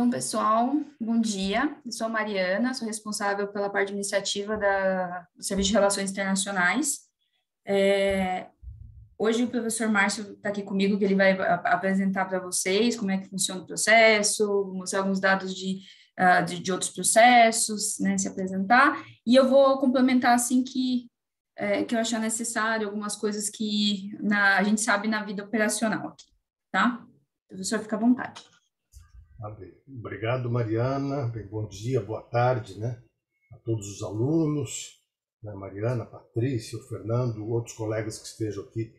Então, pessoal, bom dia. Eu sou a Mariana, sou responsável pela parte administrativa do Serviço de Relações Internacionais. Hoje o professor Márcio está aqui comigo, que ele vai apresentar para vocês como é que funciona o processo, mostrar alguns dados de outros processos, né, se apresentar. E eu vou complementar assim que eu achar necessário, algumas coisas que a gente sabe na vida operacional aqui, tá? O professor, fica à vontade. Bem. Obrigado, Mariana. Bem, bom dia, boa tarde, né, a todos os alunos, né, Mariana, Patrícia, o Fernando, outros colegas que estejam aqui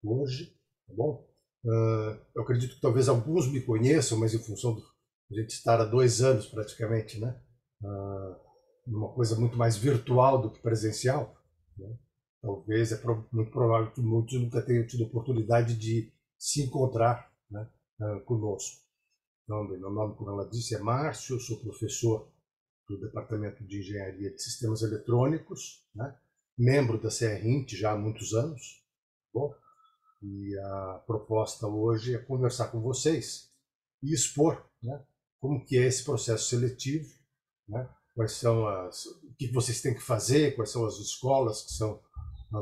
hoje, tá bom? Eu acredito que talvez alguns me conheçam, mas em função de a gente estar há 2 anos praticamente, né, numa coisa muito mais virtual do que presencial, né, talvez muito provável que muitos nunca tenham tido oportunidade de se encontrar, né, conosco. Então, meu nome, como ela disse, é Márcio, eu sou professor do Departamento de Engenharia de Sistemas Eletrônicos, né? Membro da CRINT já há muitos anos. Bom, e a proposta hoje é conversar com vocês e expor, né, como que é esse processo seletivo, né? Quais são o que vocês têm que fazer, quais são as escolas que são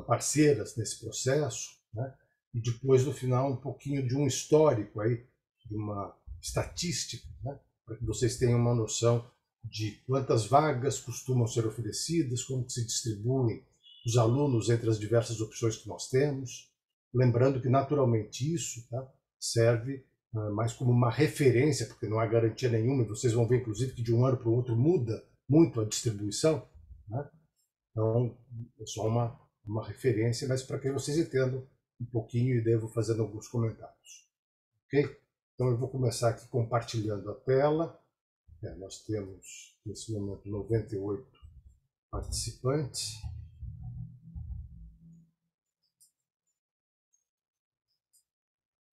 parceiras nesse processo, né? E depois, no final, um pouquinho de um histórico aí, de uma estatística, né, para que vocês tenham uma noção de quantas vagas costumam ser oferecidas, como se distribuem os alunos entre as diversas opções que nós temos. Lembrando que, naturalmente, isso, tá, serve mais como uma referência, porque não há garantia nenhuma, e vocês vão ver, inclusive, que de um ano para o outro muda muito a distribuição, né? Então, é só uma referência, mas para que vocês entendam um pouquinho e devo fazendo alguns comentários. Ok? Então, eu vou começar aqui compartilhando a tela. Nós temos, nesse momento, 98 participantes.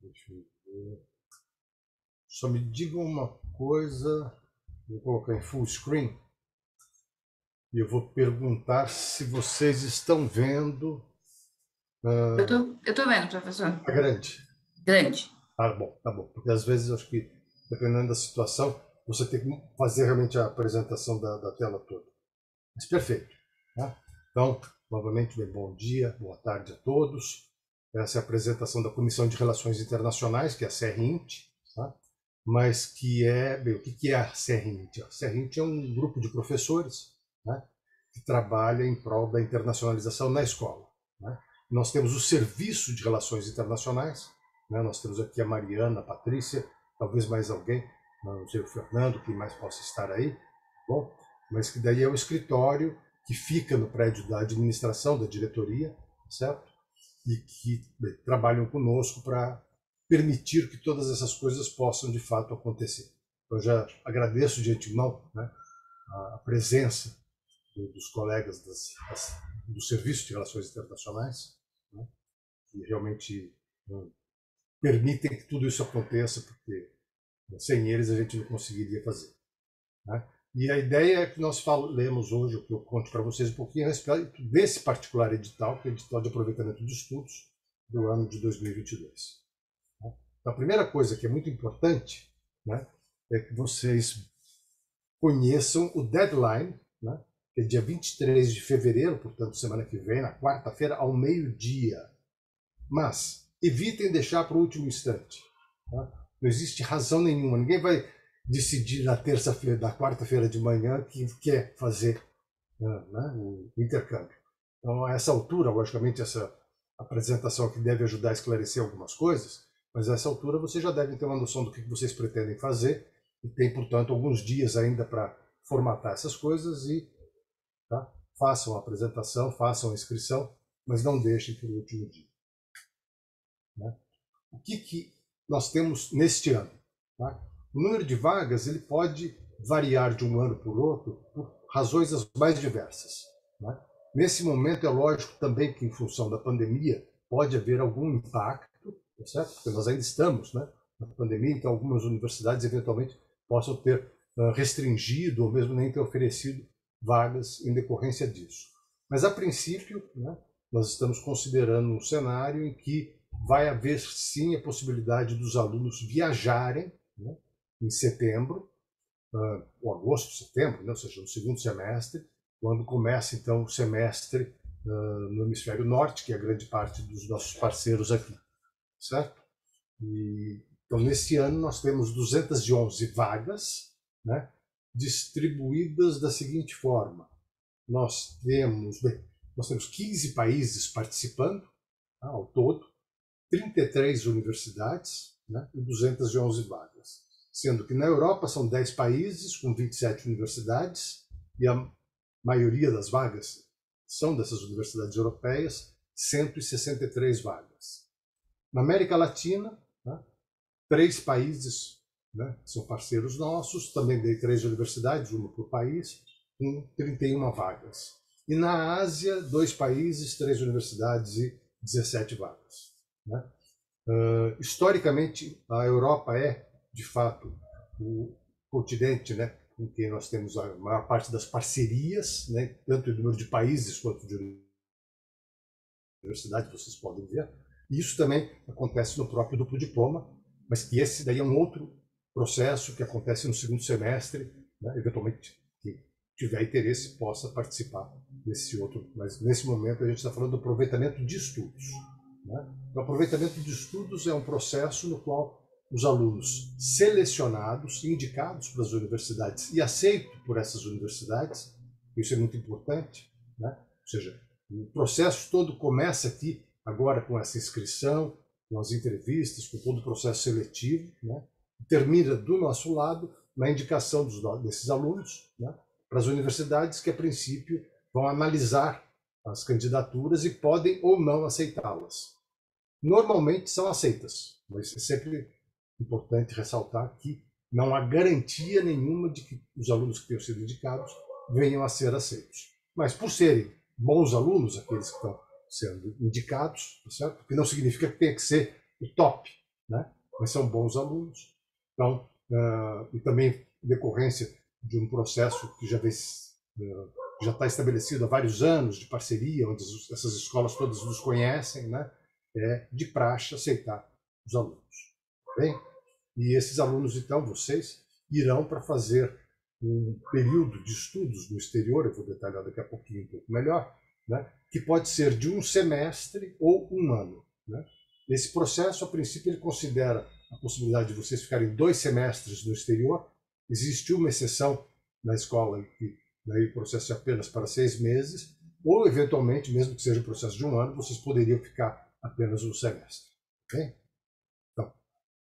Deixa eu ver. Só me digam uma coisa. Vou colocar em full screen. E eu vou perguntar se vocês estão vendo. Eu tô vendo, professor. Tá grande? Grande. Tá bom. Porque às vezes eu acho que, dependendo da situação, você tem que fazer realmente a apresentação da tela toda. Mas perfeito. Tá? Então, novamente, bem, bom dia, boa tarde a todos. Essa é a apresentação da Comissão de Relações Internacionais, que é a CRINT, tá? Mas que é, bem, o que é a CRINT? A CRINT é um grupo de professores, né, que trabalha em prol da internacionalização na escola, né? Nós temos o Serviço de Relações Internacionais, né? Nós temos aqui a Mariana, a Patrícia, talvez mais alguém, não sei, o Fernando, que mais possa estar aí, bom, mas que daí é o escritório que fica no prédio da administração, da diretoria, certo? E que trabalham conosco para permitir que todas essas coisas possam, de fato, acontecer. Eu já agradeço de antemão, né, a presença dos colegas do Serviço de Relações Internacionais, né, que realmente permitem que tudo isso aconteça, porque sem eles a gente não conseguiria fazer, né? E a ideia é que nós falemos hoje, o que eu conto para vocês um pouquinho a respeito desse particular edital, que é o edital de aproveitamento de estudos do ano de 2022. Então, a primeira coisa que é muito importante, né, é que vocês conheçam o deadline, né, que é dia 23 de fevereiro, portanto, semana que vem, na quarta-feira, ao meio-dia. Mas evitem deixar para o último instante. Tá? Não existe razão nenhuma. Ninguém vai decidir na terça-feira, na quarta-feira de manhã, que quer fazer, né, o intercâmbio. Então, a essa altura, logicamente, essa apresentação aqui deve ajudar a esclarecer algumas coisas, mas a essa altura vocês já devem ter uma noção do que vocês pretendem fazer e tem, portanto, alguns dias ainda para formatar essas coisas e, tá, façam a apresentação, façam a inscrição, mas não deixem para o último dia, né? O que nós temos neste ano? Tá? O número de vagas ele pode variar de um ano para o outro por razões as mais diversas, né? Nesse momento é lógico também que, em função da pandemia, pode haver algum impacto, tá certo? Porque nós ainda estamos, né, na pandemia, então algumas universidades eventualmente possam ter restringido ou mesmo nem ter oferecido vagas em decorrência disso. Mas, a princípio, né, nós estamos considerando um cenário em que vai haver sim a possibilidade dos alunos viajarem, né, em setembro, ou agosto, setembro, né? Ou seja, no segundo semestre, quando começa, então, o semestre no hemisfério norte, que é a grande parte dos nossos parceiros aqui, certo? Então, nesse ano, nós temos 211 vagas, né, distribuídas da seguinte forma. Nós temos 15 países participando, tá, ao todo, 33 universidades, né, e 211 vagas. Sendo que na Europa são 10 países com 27 universidades, e a maioria das vagas são dessas universidades europeias, 163 vagas. Na América Latina, né, 3 países, né, são parceiros nossos, também dei 3 universidades, uma por país, com 31 vagas. E na Ásia, 2 países, 3 universidades e 17 vagas. Né? Historicamente, a Europa é, de fato, o continente, né, com quem nós temos a maior parte das parcerias, né, tanto em número de países quanto de universidades, vocês podem ver. E isso também acontece no próprio duplo diploma, mas que esse daí é um outro processo que acontece no segundo semestre, né, eventualmente, quem tiver interesse possa participar desse outro. Mas nesse momento a gente está falando do aproveitamento de estudos. Né? O aproveitamento de estudos é um processo no qual os alunos selecionados, indicados para as universidades e aceitos por essas universidades, isso é muito importante, né? Ou seja, o processo todo começa aqui, agora com essa inscrição, com as entrevistas, com todo o processo seletivo, né? Termina do nosso lado na indicação desses alunos, né, para as universidades que, a princípio, vão analisar as candidaturas e podem ou não aceitá-las. Normalmente são aceitas, mas é sempre importante ressaltar que não há garantia nenhuma de que os alunos que tenham sido indicados venham a ser aceitos. Mas por serem bons alunos, aqueles que estão sendo indicados, certo? Porque não significa que tenha que ser o top, né? Mas são bons alunos. Então, e também decorrência de um processo que já está estabelecido há vários anos de parceria, onde essas escolas todas nos conhecem, né? É de praxe aceitar os alunos. Tá bem? E esses alunos, então, vocês irão para fazer um período de estudos no exterior, eu vou detalhar daqui a pouquinho um pouco melhor, né? Que pode ser de um semestre ou um ano. Né? Esse processo, a princípio, ele considera a possibilidade de vocês ficarem 2 semestres no exterior. Existe uma exceção na escola que daí o processo é apenas para 6 meses, ou eventualmente, mesmo que seja um processo de um ano, vocês poderiam ficar apenas um semestre. Okay? Então,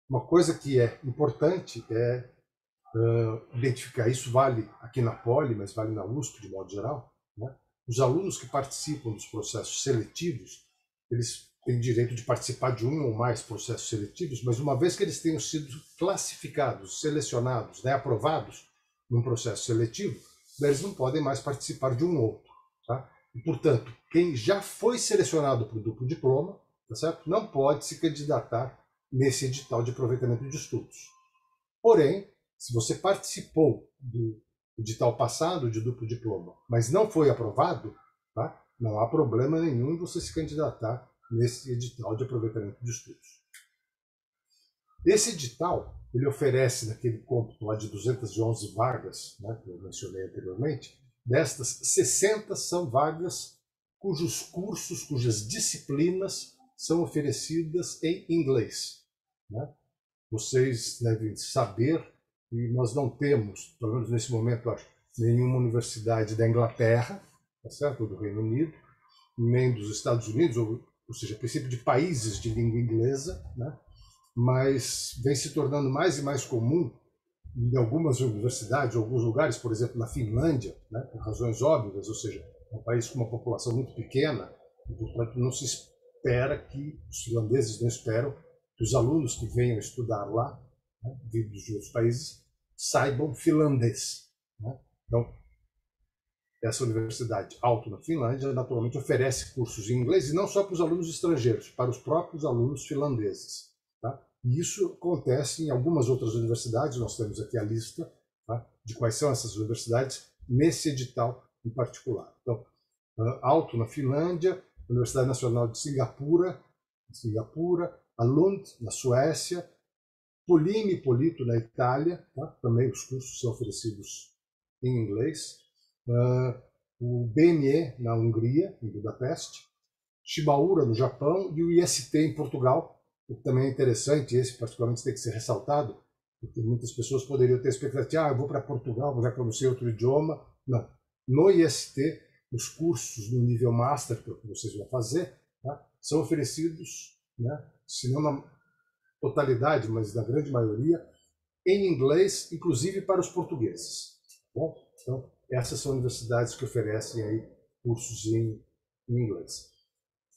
uma coisa que é importante é identificar, isso vale aqui na Poli, mas vale na USP de modo geral, né? Os alunos que participam dos processos seletivos, eles têm direito de participar de um ou mais processos seletivos, mas uma vez que eles tenham sido classificados, selecionados, né, aprovados num processo seletivo, eles não podem mais participar de um outro. Tá? E, portanto, quem já foi selecionado para o duplo diploma, tá certo? Não pode se candidatar nesse edital de aproveitamento de estudos. Porém, se você participou do edital passado de duplo diploma, mas não foi aprovado, tá? Não há problema nenhum em você se candidatar nesse edital de aproveitamento de estudos. Esse edital, ele oferece, naquele cômputo lá de 211 vagas, né, que eu mencionei anteriormente, destas, 60 são vagas cujos cursos, cujas disciplinas são oferecidas em inglês. Né? Vocês devem saber que nós não temos, pelo menos nesse momento, acho, nenhuma universidade da Inglaterra, tá certo? Ou do Reino Unido, nem dos Estados Unidos, ou seja, a princípio de países de língua inglesa, né? Mas vem se tornando mais e mais comum em algumas universidades, em alguns lugares, por exemplo, na Finlândia, né? Por razões óbvias, ou seja, é um país com uma população muito pequena, e, portanto, não se espera que, os finlandeses não esperam que os alunos que venham estudar lá, né, vindos de outros países, saibam finlandês. Né? Então, essa universidade alto na Finlândia, naturalmente, oferece cursos em inglês, e não só para os alunos estrangeiros, para os próprios alunos finlandeses. Tá? E isso acontece em algumas outras universidades, nós temos aqui a lista, tá, de quais são essas universidades, nesse edital em particular. Então, alto na Finlândia, Universidade Nacional de Singapura, a Lund, na Suécia, Polimi e Polito na Itália, tá? Também os cursos são oferecidos em inglês. O BME na Hungria, em Budapeste. Shibaura no Japão e o IST em Portugal, o que também é interessante, esse particularmente tem que ser ressaltado, porque muitas pessoas poderiam ter expectativa, eu vou para Portugal, já que eu não sei outro idioma. Não. No IST, os cursos no nível Master, que vocês vão fazer, tá? São oferecidos, né, se não na totalidade, mas na grande maioria, em inglês, inclusive para os portugueses. Tá bom? Então, essas são universidades que oferecem aí cursos em inglês.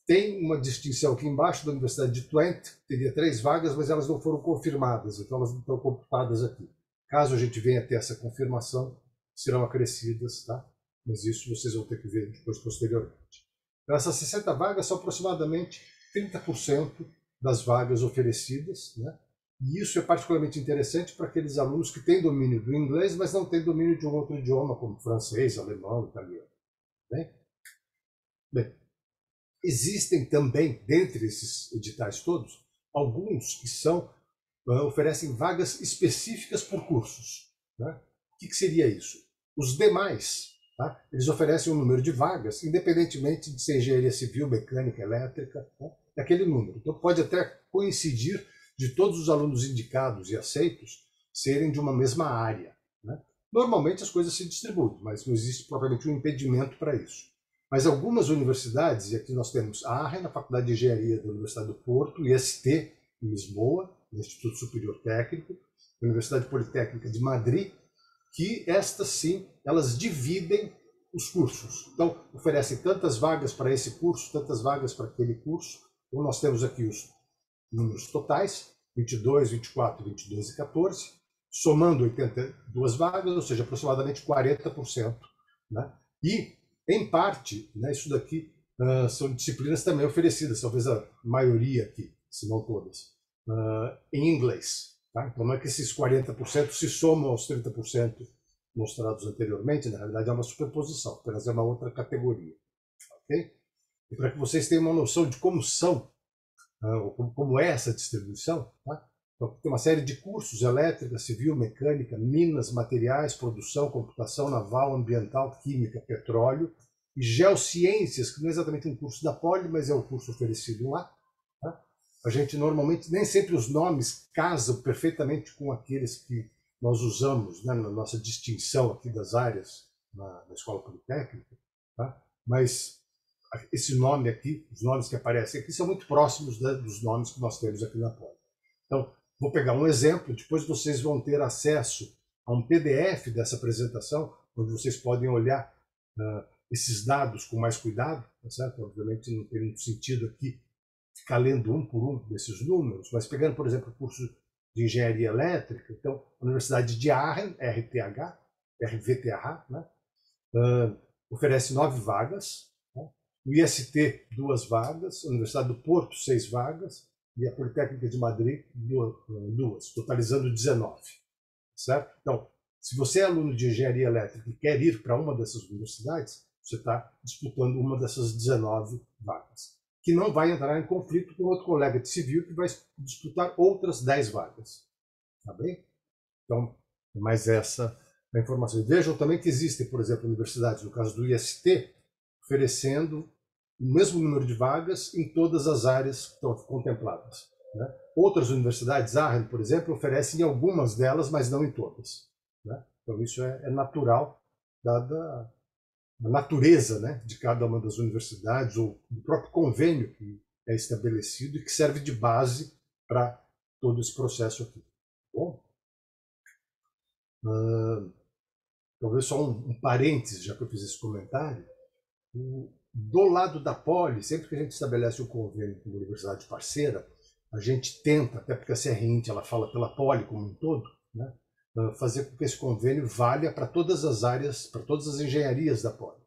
Tem uma distinção aqui embaixo da Universidade de Twente, teria 3 vagas, mas elas não foram confirmadas, então elas não estão computadas aqui. Caso a gente venha ter essa confirmação, serão acrescidas, tá? Mas isso vocês vão ter que ver depois posteriormente. Então, essas 60 vagas são aproximadamente 30% das vagas oferecidas, né? E isso é particularmente interessante para aqueles alunos que têm domínio do inglês, mas não têm domínio de um outro idioma, como francês, alemão, italiano. Bem, existem também, dentre esses editais todos, alguns que oferecem vagas específicas por cursos. Né? O que seria isso? Os demais, tá? Eles oferecem um número de vagas, independentemente de ser engenharia civil, mecânica, elétrica, tá? É aquele número. Então pode até coincidir de todos os alunos indicados e aceitos serem de uma mesma área. Né? Normalmente as coisas se distribuem, mas não existe propriamente um impedimento para isso. Mas algumas universidades, e aqui nós temos a ARRE, na Faculdade de Engenharia da Universidade do Porto, IST, em Lisboa, no Instituto Superior Técnico, a Universidade Politécnica de Madrid, que estas sim, elas dividem os cursos. Então, oferecem tantas vagas para esse curso, tantas vagas para aquele curso. Então, nós temos aqui os números totais, 22, 24, 22 e 14, somando 82 vagas, ou seja, aproximadamente 40%. Né? E, em parte, né, isso daqui são disciplinas também oferecidas, talvez a maioria aqui, se não todas, em inglês. Tá? Então não é que esses 40% se somam aos 30% mostrados anteriormente, na realidade é uma superposição, apenas é uma outra categoria. Okay? E para que vocês tenham uma noção de como como é essa distribuição, tá? Então, tem uma série de cursos: elétrica, civil, mecânica, minas, materiais, produção, computação naval, ambiental, química, petróleo e geociências, que não é exatamente um curso da Poli, mas é um curso oferecido lá. Tá? A gente normalmente, nem sempre os nomes casam perfeitamente com aqueles que nós usamos, né, na nossa distinção aqui das áreas na Escola Politécnica, tá? Mas esse nome aqui, os nomes que aparecem aqui, são muito próximos dos nomes que nós temos aqui na Poli. Então, vou pegar um exemplo, depois vocês vão ter acesso a um PDF dessa apresentação, onde vocês podem olhar esses dados com mais cuidado, tá certo? Obviamente não tem muito sentido aqui ficar lendo um por um desses números, mas pegando, por exemplo, o curso de Engenharia Elétrica, então, a Universidade de Aachen, RVTH, né? Oferece 9 vagas, né? O IST, 2 vagas, a Universidade do Porto, 6 vagas, e a Politécnica de Madrid, 2, totalizando 19. Certo? Então, se você é aluno de engenharia elétrica e quer ir para uma dessas universidades, você está disputando uma dessas 19 vagas, que não vai entrar em conflito com outro colega de civil que vai disputar outras 10 vagas. Tá bem? Então, mais essa a informação. E vejam também que existem, por exemplo, universidades, no caso do IST, oferecendo o mesmo número de vagas em todas as áreas que estão contempladas. Né? Outras universidades, Aachen, por exemplo, oferecem em algumas delas, mas não em todas. Né? Então isso é natural, dada a natureza, né, de cada uma das universidades, ou do próprio convênio que é estabelecido e que serve de base para todo esse processo aqui. Bom, talvez só um parênteses, já que eu fiz esse comentário. Do lado da Poli, sempre que a gente estabelece um convênio com uma universidade parceira, a gente tenta, até porque a CRINT ela fala pela Poli como um todo, né, fazer com que esse convênio valha para todas as áreas, para todas as engenharias da Poli.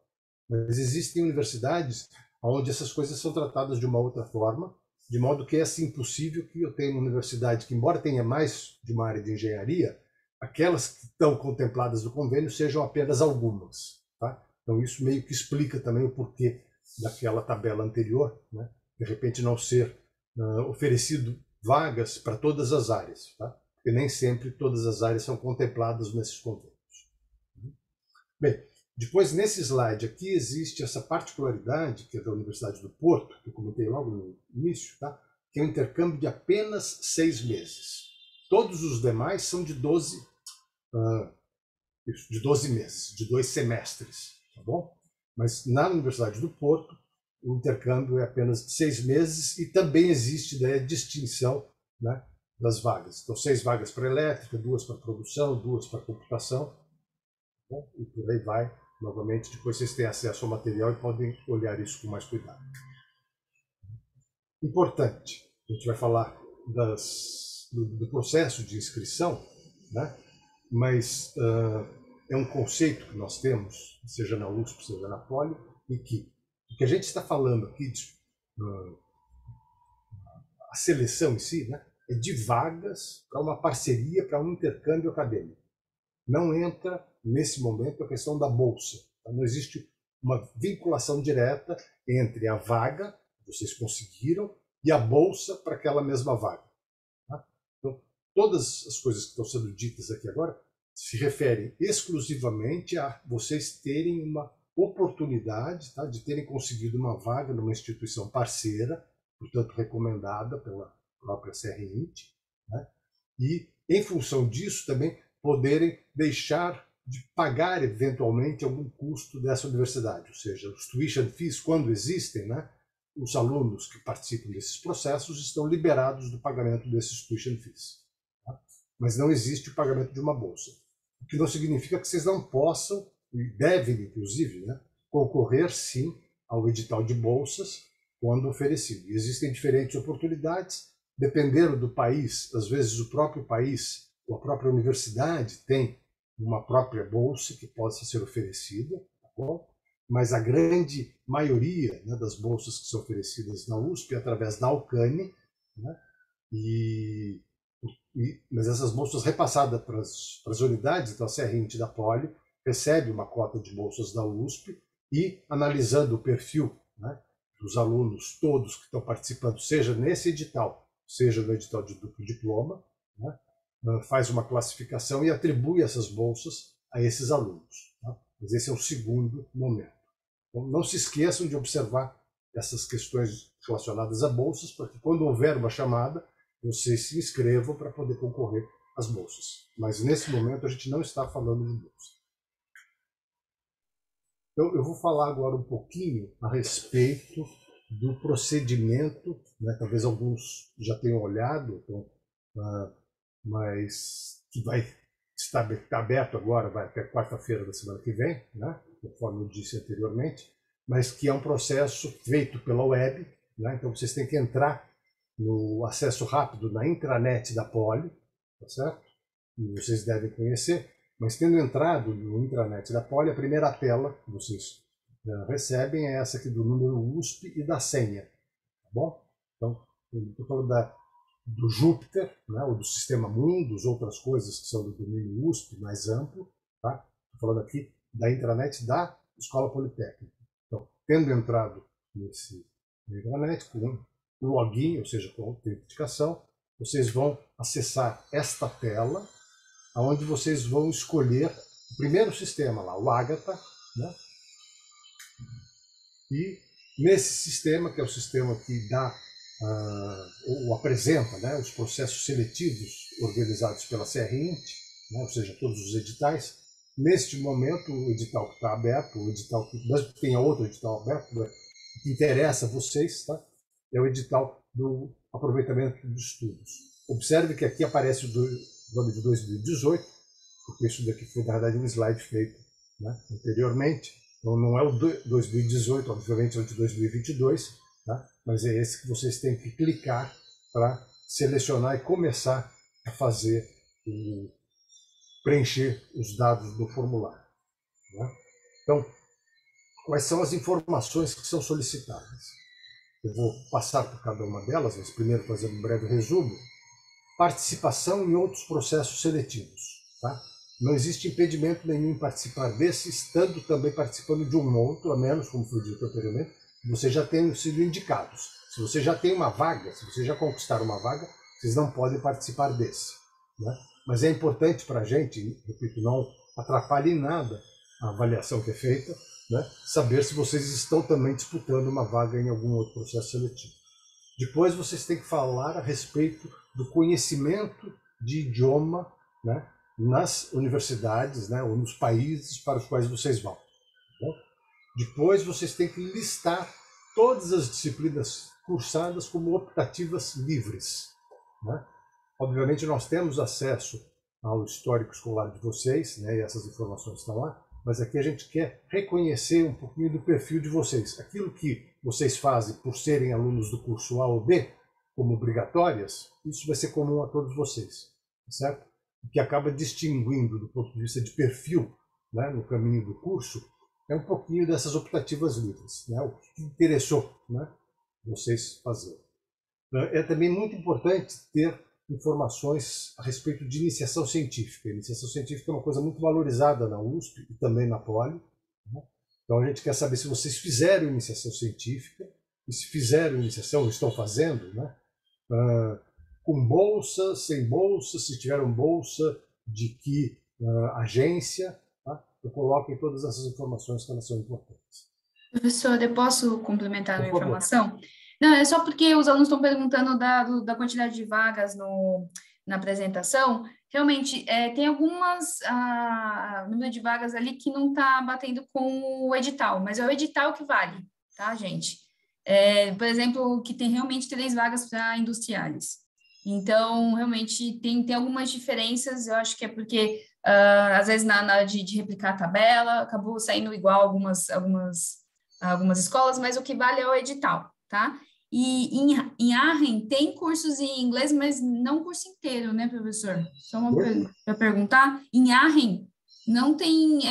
Mas existem universidades onde essas coisas são tratadas de uma outra forma, de modo que é assim possível que eu tenha uma universidade que, embora tenha mais de uma área de engenharia, aquelas que estão contempladas no convênio sejam apenas algumas. Tá? Então isso meio que explica também o porquê daquela tabela anterior, né? De repente não ser oferecido vagas para todas as áreas. Tá? porque nem sempre todas as áreas são contempladas nesses convênios. Bem, depois nesse slide aqui existe essa particularidade, que é da Universidade do Porto, que eu comentei logo no início, tá? Que é um intercâmbio de apenas 6 meses. Todos os demais são de 12 meses, de 2 semestres, tá bom? Mas na Universidade do Porto, o intercâmbio é apenas de 6 meses e também existe, daí, a distinção, né, das vagas. Então, 6 vagas para elétrica, 2 para produção, 2 para computação, tá bom? E por aí vai. Novamente, depois vocês têm acesso ao material e podem olhar isso com mais cuidado. Importante, a gente vai falar do processo de inscrição, né? Mas é um conceito que nós temos, seja na USP, seja na Poli, e que o que a gente está falando aqui, a seleção em si, né, é de vagas para uma parceria, para um intercâmbio acadêmico. Não entra, nesse momento, a questão da bolsa. Não existe uma vinculação direta entre a vaga que vocês conseguiram e a bolsa para aquela mesma vaga. Tá? Então, todas as coisas que estão sendo ditas aqui agora se referem exclusivamente a vocês terem uma oportunidade, tá, de terem conseguido uma vaga numa instituição parceira, portanto recomendada pela própria CRINT, né, e, em função disso, também poderem deixar de pagar eventualmente algum custo dessa universidade, ou seja, os tuition fees, quando existem, né, os alunos que participam desses processos estão liberados do pagamento desses tuition fees. Tá? Mas não existe o pagamento de uma bolsa, o que não significa que vocês não possam, e devem, inclusive, né, concorrer, sim, ao edital de bolsas quando oferecido. E existem diferentes oportunidades, dependendo do país, às vezes o próprio país ou a própria universidade tem uma própria bolsa que possa ser oferecida, tá bom? Mas a grande maioria, né, das bolsas que são oferecidas na USP é através da Alcane, né? Mas essas bolsas repassadas para as unidades, então a CRINT da Poli recebe uma cota de bolsas da USP e, analisando o perfil, né, dos alunos todos que estão participando, seja nesse edital, seja no edital de duplo diploma, né, faz uma classificação e atribui essas bolsas a esses alunos. Tá? Mas esse é o segundo momento. Então, não se esqueçam de observar essas questões relacionadas a bolsas, para que quando houver uma chamada, vocês se inscrevam para poder concorrer às bolsas. Mas nesse momento a gente não está falando de bolsa. Então, eu vou falar agora um pouquinho a respeito do procedimento, né? Talvez alguns já tenham olhado, então, mas que vai estar aberto agora, vai até quarta-feira da semana que vem, né? Conforme eu disse anteriormente, mas que é um processo feito pela web, né? Então vocês têm que entrar no acesso rápido na intranet da Poli, tá certo? E vocês devem conhecer, mas tendo entrado no intranet da Poli, a primeira tela que vocês recebem é essa aqui do número USP e da senha, tá bom? Então, eu estou falando do Júpiter, né, ou do Sistema Mundus, outras coisas que são do domínio USP, mais amplo, tá? Estou falando aqui da intranet da Escola Politécnica. Então, tendo entrado na intranet com o login, ou seja, com a autenticação, vocês vão acessar esta tela, onde vocês vão escolher o primeiro sistema lá, o Agatha, né? E nesse sistema, que é o sistema que dá ou apresenta, né, os processos seletivos organizados pela CRINT, né, ou seja, todos os editais, neste momento o edital que está aberto, o edital que tem outro edital aberto, né, que interessa a vocês, tá? É o edital do aproveitamento de estudos. Observe que aqui aparece o ano de 2018, porque isso daqui foi, na verdade, um slide feito, né, anteriormente. Então, não é o 2018, obviamente, é o de 2022, tá? Mas é esse que vocês têm que clicar para selecionar e começar a fazer, preencher os dados do formulário. Né? Então, quais são as informações que são solicitadas? Eu vou passar por cada uma delas, mas primeiro fazer um breve resumo. Participação em outros processos seletivos. Tá? Não existe impedimento nenhum em participar desse, estando também participando de um outro, a menos, como foi dito anteriormente, vocês já tenham sido indicados. Se você já tem uma vaga, se você já conquistar uma vaga, vocês não podem participar desse. né? Mas é importante para a gente, repito, não atrapalha em nada a avaliação que é feita, né? Saber se vocês estão também disputando uma vaga em algum outro processo seletivo. Depois vocês têm que falar a respeito do conhecimento de idioma, né, nas universidades, né, ou nos países para os quais vocês vão. Tá? Depois vocês têm que listar todas as disciplinas cursadas como optativas livres. Né? Obviamente nós temos acesso ao histórico escolar de vocês, né, e essas informações estão lá, mas aqui a gente quer reconhecer um pouquinho do perfil de vocês. Aquilo que vocês fazem por serem alunos do curso A ou B, como obrigatórias, isso vai ser comum a todos vocês, certo? O que acaba distinguindo do ponto de vista de perfil, né, no caminho do curso, é um pouquinho dessas optativas livres, né, o que interessou, né, vocês fazerem. É também muito importante ter informações a respeito de iniciação científica. A iniciação científica é uma coisa muito valorizada na USP e também na Poli. Né? Então a gente quer saber se vocês fizeram iniciação científica, e se fizeram iniciação, estão fazendo, né? Com bolsa, sem bolsa, se tiveram bolsa, de que agência. Tá? Eu coloquem todas essas informações que elas são importantes. Professor, eu posso complementar a minha informação? Não, é só porque os alunos estão perguntando da quantidade de vagas na apresentação. Realmente, tem algumas número de vagas ali que não está batendo com o edital, mas é o edital que vale, tá, gente? Por exemplo, que tem realmente 3 vagas para industriais. Então, realmente, tem algumas diferenças, eu acho que é porque, às vezes, na hora de replicar a tabela, acabou saindo igual algumas escolas, mas o que vale é o edital, tá? E em Arren tem cursos em inglês, mas não o curso inteiro, né, professor? Só uma para perguntar. Em Arren não tem,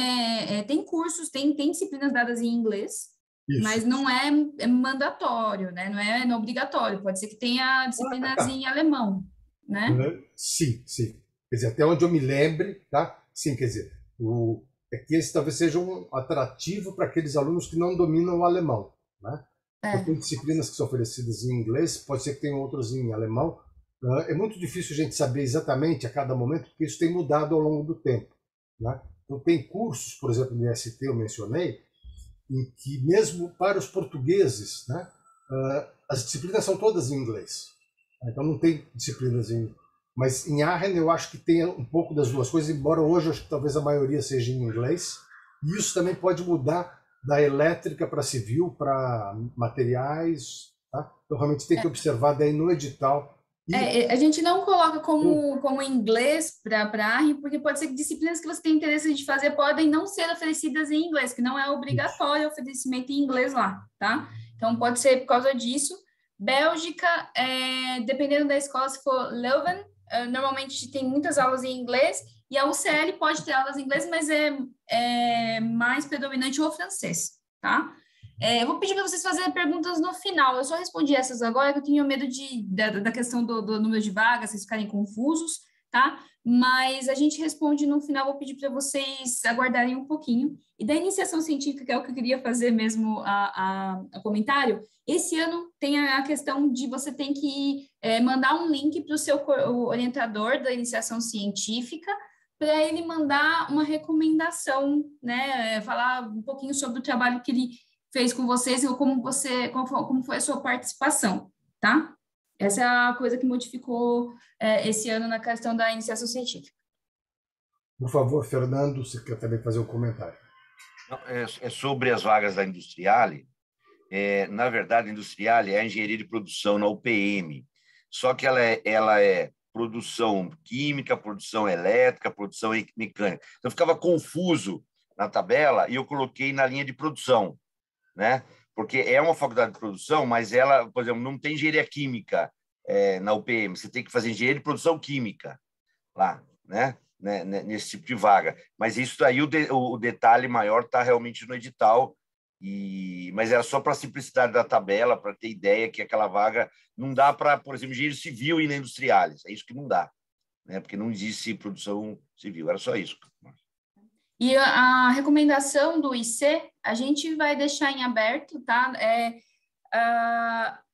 tem cursos, tem disciplinas dadas em inglês, isso, mas não é mandatório, né? Não é obrigatório. Pode ser que tenha disciplinas em alemão, né? Sim, sim. Quer dizer, até onde eu me lembre, tá? Sim, quer dizer, que esse talvez seja um atrativo para aqueles alunos que não dominam o alemão, né? Então, tem disciplinas que são oferecidas em inglês, pode ser que tenham outras em alemão. É muito difícil a gente saber exatamente a cada momento, porque isso tem mudado ao longo do tempo, né? Então, tem cursos, por exemplo, no IST eu mencionei, em que mesmo para os portugueses, né, as disciplinas são todas em inglês. Então não tem disciplinas em... Mas em Arren eu acho que tem um pouco das duas coisas, embora hoje eu acho que talvez a maioria seja em inglês. E isso também pode mudar da elétrica para civil, para materiais. Tá? Então realmente tem que observar daí no edital. A gente não coloca como inglês para Arren, porque pode ser que disciplinas que você tem interesse de fazer podem não ser oferecidas em inglês, que não é obrigatório o oferecimento em inglês lá, tá? Então, pode ser por causa disso. Bélgica, dependendo da escola, se for Leuven, normalmente tem muitas aulas em inglês, e a UCL pode ter aulas em inglês, mas é mais predominante o francês, tá? Eu vou pedir para vocês fazerem perguntas no final. Eu só respondi essas agora, que eu tinha medo da questão do número de vagas, vocês ficarem confusos, tá? Mas a gente responde no final. Vou pedir para vocês aguardarem um pouquinho. E da iniciação científica, que é o que eu queria fazer mesmo a comentário, esse ano tem a questão de você tem que mandar um link para o seu orientador da iniciação científica, para ele mandar uma recomendação, né? Falar um pouquinho sobre o trabalho que ele fez com vocês e como foi a sua participação, tá? Essa é a coisa que modificou esse ano na questão da iniciação científica. Por favor, Fernando, você quer também fazer um comentário? É sobre as vagas da Industriale. Na verdade, a Industriale é a engenharia de produção na UPM, só que ela é produção química, produção elétrica, produção mecânica. Então, ficava confuso na tabela e eu coloquei na linha de produção, né? Porque é uma faculdade de produção, mas ela, por exemplo, não tem engenharia química na UPM. Você tem que fazer engenharia de produção química lá, né? Nesse tipo de vaga. Mas isso aí, o detalhe maior está realmente no edital, mas era só para a simplicidade da tabela, para ter ideia que aquela vaga não dá para, por exemplo, engenheiro civil e na industriais. É isso que não dá, né? Porque não existe produção civil. Era só isso. E a recomendação do IC, a gente vai deixar em aberto, tá?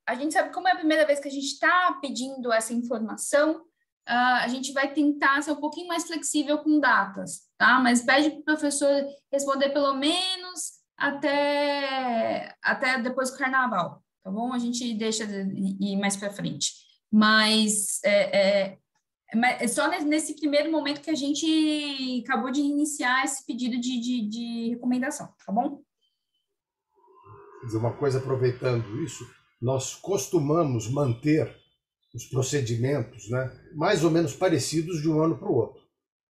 A gente sabe como é a primeira vez que a gente está pedindo essa informação, a gente vai tentar ser um pouquinho mais flexível com datas, tá? Mas pede para o professor responder pelo menos até depois do carnaval, tá bom? A gente deixa ir mais para frente. Mas é só nesse primeiro momento que a gente acabou de iniciar esse pedido de recomendação, tá bom? Dizer uma coisa, aproveitando isso, nós costumamos manter os procedimentos, né, mais ou menos parecidos de um ano para o outro.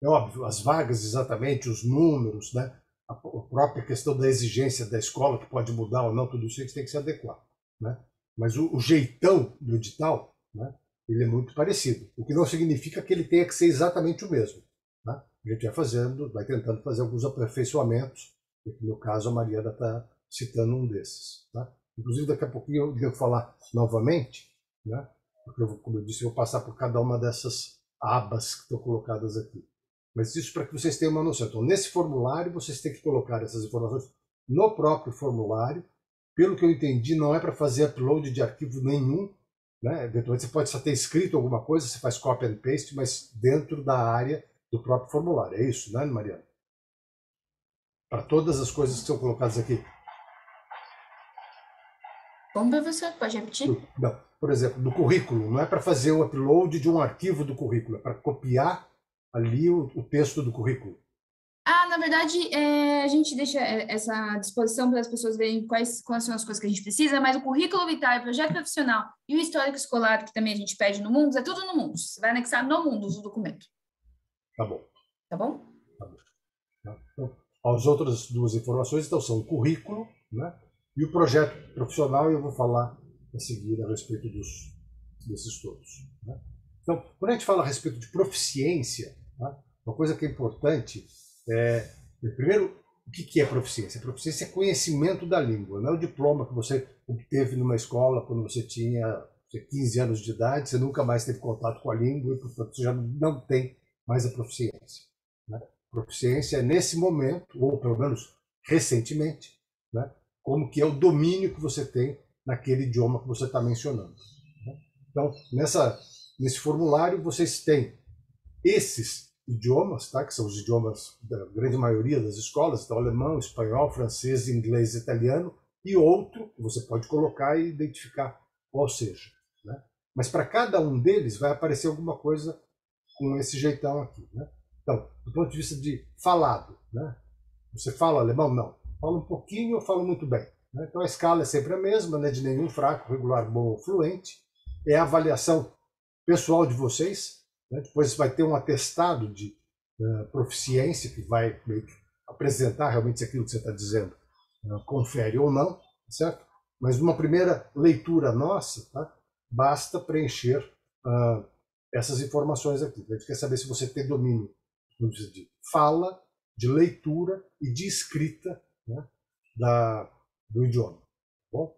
É óbvio, as vagas exatamente, os números, né, a própria questão da exigência da escola, que pode mudar ou não, tudo isso tem que se adequar. Né? Mas o jeitão do edital, né, ele é muito parecido, o que não significa que ele tenha que ser exatamente o mesmo. Né? A gente vai tentando fazer alguns aperfeiçoamentos, e no caso a Mariana está citando um desses. Tá? Inclusive, daqui a pouquinho eu devo falar novamente, né? Porque, como eu disse, eu vou passar por cada uma dessas abas que estão colocadas aqui. Mas isso para que vocês tenham uma noção. Então, nesse formulário, vocês têm que colocar essas informações no próprio formulário. Pelo que eu entendi, não é para fazer upload de arquivo nenhum. Né? Eventualmente, você pode só ter escrito alguma coisa, você faz copy and paste, mas dentro da área do próprio formulário. É isso, né, Mariana? Para todas as coisas que são colocadas aqui. Bom, professor, pode repetir? Não, por exemplo, do currículo, não é para fazer o upload de um arquivo do currículo, é para copiar ali o texto do currículo. Na verdade, a gente deixa essa disposição para as pessoas verem quais são as coisas que a gente precisa, mas o currículo vitae, o projeto profissional e o histórico escolar, que também a gente pede no Mundus, é tudo no Mundus. Você vai anexar no Mundus o documento. Tá bom. Tá bom? Tá bom. Então, as outras duas informações então, são o currículo, né, e o projeto profissional, e eu vou falar a seguir a respeito desses todos. Né? Então, quando a gente fala a respeito de proficiência, né, uma coisa que é importante primeiro, o que é proficiência? Proficiência é conhecimento da língua, não é o diploma que você obteve numa escola quando você tinha 15 anos de idade, você nunca mais teve contato com a língua e, portanto, você já não tem mais a proficiência. Né? Proficiência é nesse momento, ou pelo menos recentemente, né, como que é o domínio que você tem naquele idioma que você está mencionando. Né? Então, nesse formulário, vocês têm esses idiomas, tá? Que são os idiomas da grande maioria das escolas, então alemão, espanhol, francês, inglês, italiano, e outro que você pode colocar e identificar qual seja. Né? Mas para cada um deles vai aparecer alguma coisa com esse jeitão aqui. Né? Então, do ponto de vista de falado, né? Você fala alemão? Não. Fala um pouquinho ou fala muito bem. Né? Então a escala é sempre a mesma, né? De nenhum, fraco, regular, bom ou fluente. É a avaliação pessoal de vocês. Né? Depois vai ter um atestado de proficiência que vai apresentar realmente se aquilo que você está dizendo confere ou não, certo? Mas numa primeira leitura nossa, tá? Basta preencher essas informações aqui. A gente quer saber se você tem domínio de fala, de leitura e de escrita, né, do idioma. Tá bom?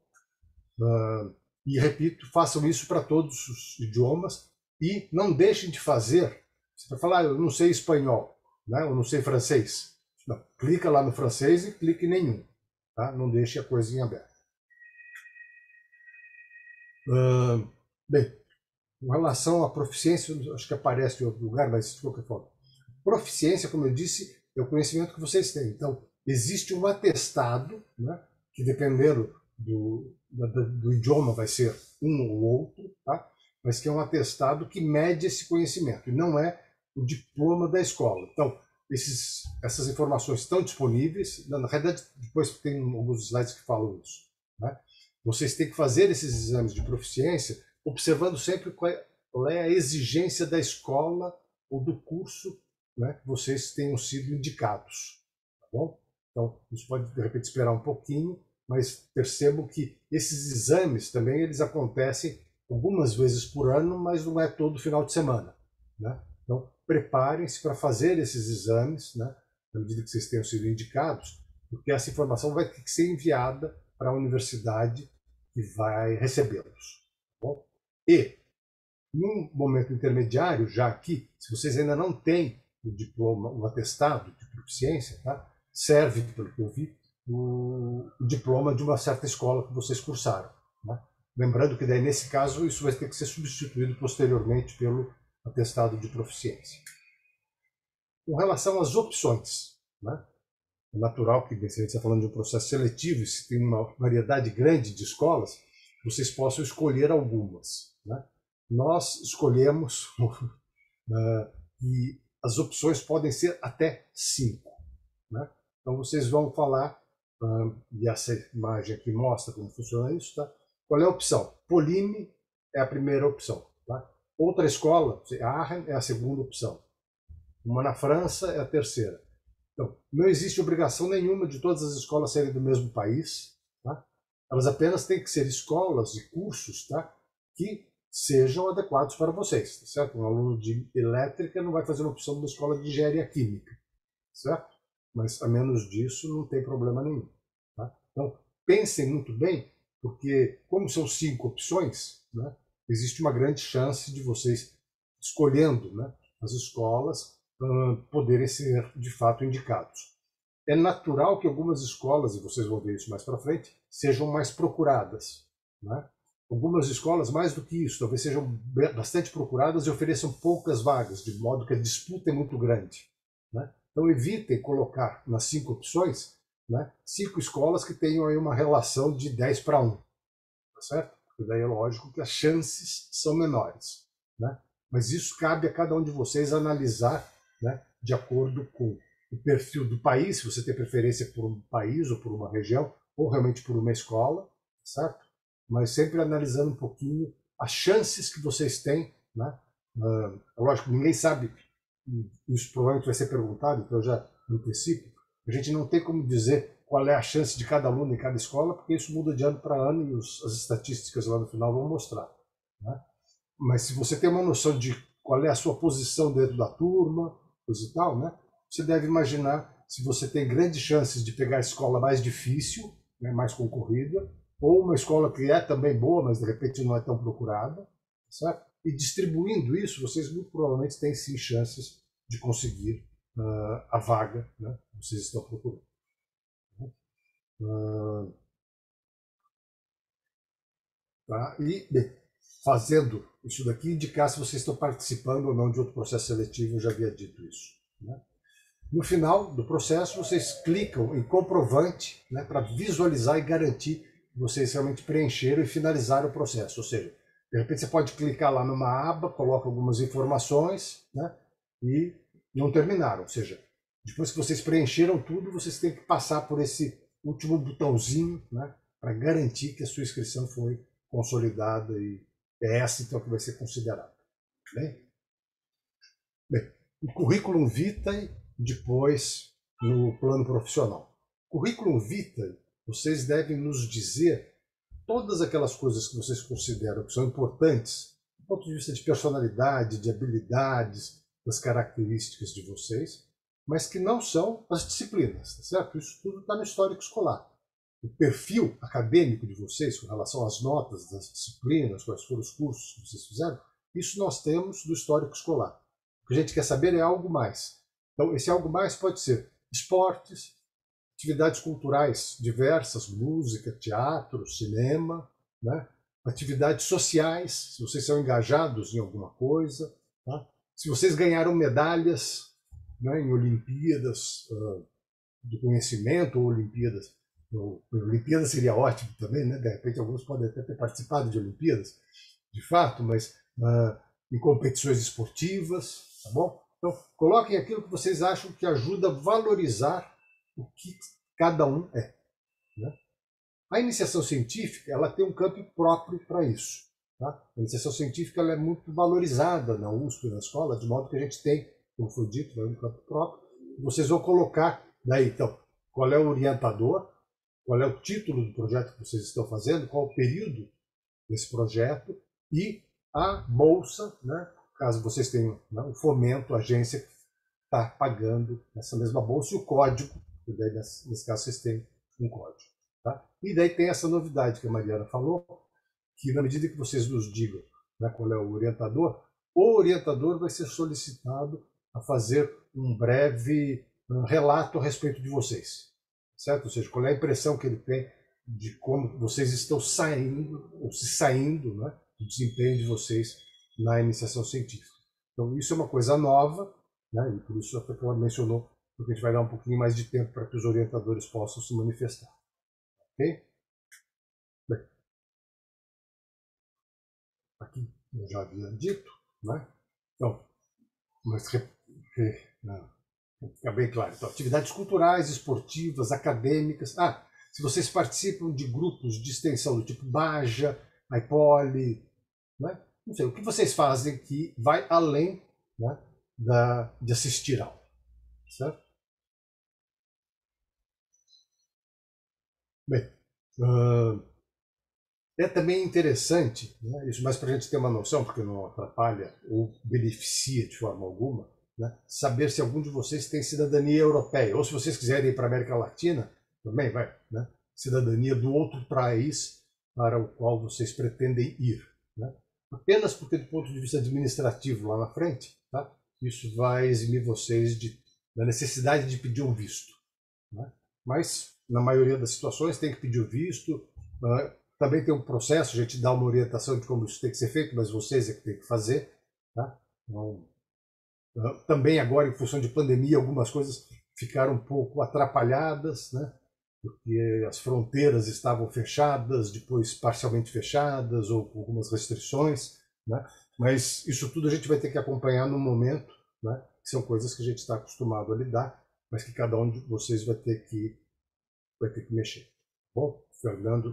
E repito, façam isso para todos os idiomas e não deixem de fazer. Você vai falar, eu não sei espanhol, né, eu não sei francês. Não, clica lá no francês e clique em nenhum. Tá? Não deixe a coisinha aberta. Bem, com relação à proficiência, acho que aparece em outro lugar, mas de qualquer forma. Proficiência, como eu disse, é o conhecimento que vocês têm. Então, existe um atestado, né, que dependendo do idioma vai ser um ou outro, tá? Mas que é um atestado que mede esse conhecimento, e não é o diploma da escola. Então, essas informações estão disponíveis. Na realidade, depois tem alguns slides que falam isso. Né? Vocês têm que fazer esses exames de proficiência observando sempre qual é a exigência da escola ou do curso, né, que vocês tenham sido indicados. Tá bom? Então, isso pode, de repente, esperar um pouquinho, mas percebam que esses exames também eles acontecem algumas vezes por ano, mas não é todo final de semana. Né? Então, preparem-se para fazer esses exames, né, na medida que vocês tenham sido indicados, porque essa informação vai ter que ser enviada para a universidade que vai recebê-los. Tá bom? E, num momento intermediário, já aqui, se vocês ainda não têm o diploma, o atestado de proficiência, tá? Serve, pelo que eu vi, o diploma de uma certa escola que vocês cursaram. Né? Lembrando que daí, nesse caso, isso vai ter que ser substituído posteriormente pelo atestado de proficiência. Com relação às opções, né? É natural que, se a gente está falando de um processo seletivo, se tem uma variedade grande de escolas, vocês possam escolher algumas, né? Nós escolhemos e as opções podem ser até 5, né? Então vocês vão falar, e essa imagem aqui mostra como funciona isso, tá? Qual é a opção? Polime é a primeira opção, tá? Outra escola, Aachen, é a segunda opção. Uma na França é a terceira. Então, não existe obrigação nenhuma de todas as escolas serem do mesmo país, tá? Elas apenas têm que ser escolas e cursos, tá? Que sejam adequados para vocês, tá certo? Um aluno de elétrica não vai fazer uma opção de uma escola de engenharia química, certo? Mas a menos disso não tem problema nenhum, tá? Então, pensem muito bem, porque como são 5 opções, né, existe uma grande chance de vocês escolhendo, né, as escolas poderem ser de fato indicados. É natural que algumas escolas, e vocês vão ver isso mais para frente, sejam mais procuradas, né? Algumas escolas, mais do que isso, talvez sejam bastante procuradas e ofereçam poucas vagas, de modo que a disputa é muito grande, né? Então evitem colocar nas 5 opções, né, 5 escolas que tenham aí uma relação de 10 para 1, tá certo? Porque daí é lógico que as chances são menores, né? Mas isso cabe a cada um de vocês analisar, né, de acordo com o perfil do país, se você tem preferência por um país ou por uma região, ou realmente por uma escola, certo? Mas sempre analisando um pouquinho as chances que vocês têm, né? Lógico, ninguém sabe, isso provavelmente vai ser perguntado, então eu já antecipo, a gente não tem como dizer qual é a chance de cada aluno em cada escola, porque isso muda de ano para ano e as estatísticas lá no final vão mostrar, né? Mas se você tem uma noção de qual é a sua posição dentro da turma, coisa e tal, né, você deve imaginar se você tem grandes chances de pegar a escola mais difícil, né, mais concorrida, ou uma escola que é também boa, mas de repente não é tão procurada, certo? E distribuindo isso, vocês muito provavelmente têm sim chances de conseguir a vaga, né, que vocês estão procurando. Tá? E, bem, fazendo isso daqui, indicar se vocês estão participando ou não de outro processo seletivo, eu já havia dito isso, né? No final do processo, vocês clicam em comprovante, né, para visualizar e garantir que vocês realmente preencheram e finalizaram o processo. Ou seja, de repente você pode clicar lá numa aba, coloca algumas informações, né, e não terminaram. Ou seja, depois que vocês preencheram tudo, vocês têm que passar por esse último botãozinho, né, para garantir que a sua inscrição foi consolidada e é essa então que vai ser considerada. Bem, o currículo vitae, depois no plano profissional. Currículo vitae, vocês devem nos dizer todas aquelas coisas que vocês consideram que são importantes do ponto de vista de personalidade, de habilidades, das características de vocês, mas que não são as disciplinas, tá certo? Isso tudo está no histórico escolar. O perfil acadêmico de vocês com relação às notas das disciplinas, quais foram os cursos que vocês fizeram, isso nós temos do histórico escolar. O que a gente quer saber é algo mais. Então, esse algo mais pode ser esportes, atividades culturais diversas, música, teatro, cinema, né? Atividades sociais, se vocês são engajados em alguma coisa, tá? Se vocês ganharam medalhas, né, em Olimpíadas do conhecimento ou Olimpíadas. Olimpíadas seria ótimo também, né? De repente alguns podem até ter participado de Olimpíadas, de fato, mas em competições esportivas, tá bom? Então, coloquem aquilo que vocês acham que ajuda a valorizar o que cada um é, né? A iniciação científica, ela tem um campo próprio para isso, tá? A iniciação científica ela é muito valorizada na USP, na escola, de modo que a gente tem, como foi dito, um campo próprio. Vocês vão colocar daí, então, qual é o orientador, qual é o título do projeto que vocês estão fazendo, qual o período desse projeto e a bolsa, né, caso vocês tenham, né, o fomento, a agência que está pagando essa mesma bolsa e o código, que daí nesse caso vocês têm um código. Tá? E daí tem essa novidade que a Mariana falou, que na medida que vocês nos digam, né, qual é o orientador vai ser solicitado a fazer um breve relato a respeito de vocês. Certo? Ou seja, qual é a impressão que ele tem de como vocês estão saindo, ou se saindo, né, do desempenho de vocês na iniciação científica. Então, isso é uma coisa nova, né? E por isso a ela mencionou, porque a gente vai dar um pouquinho mais de tempo para que os orientadores possam se manifestar. Ok? Bem, aqui eu já havia dito, né? Então, mas fica bem claro. Então, atividades culturais, esportivas, acadêmicas. Se vocês participam de grupos de extensão do tipo Baja, Aipoli, né? Não sei, o que vocês fazem que vai além, né, de assistir aula, certo? Bem, é também interessante, né, isso mais para a gente ter uma noção, porque não atrapalha ou beneficia de forma alguma, né, saber se algum de vocês tem cidadania europeia, ou se vocês quiserem ir para a América Latina, também vai, né, cidadania do outro país para o qual vocês pretendem ir. Né? Apenas porque, do ponto de vista administrativo lá na frente, tá, isso vai eximir vocês da necessidade de pedir um visto. Né? Mas, na maioria das situações, tem que pedir o visto. Também tem um processo, a gente dá uma orientação de como isso tem que ser feito, mas vocês é que tem que fazer. Tá? Então, também agora, em função de pandemia, algumas coisas ficaram um pouco atrapalhadas, né? Porque as fronteiras estavam fechadas, depois parcialmente fechadas, ou com algumas restrições. Né? Mas isso tudo a gente vai ter que acompanhar no momento, né? Que são coisas que a gente está acostumado a lidar, mas que cada um de vocês vai ter que mexer. Bom, Fernando,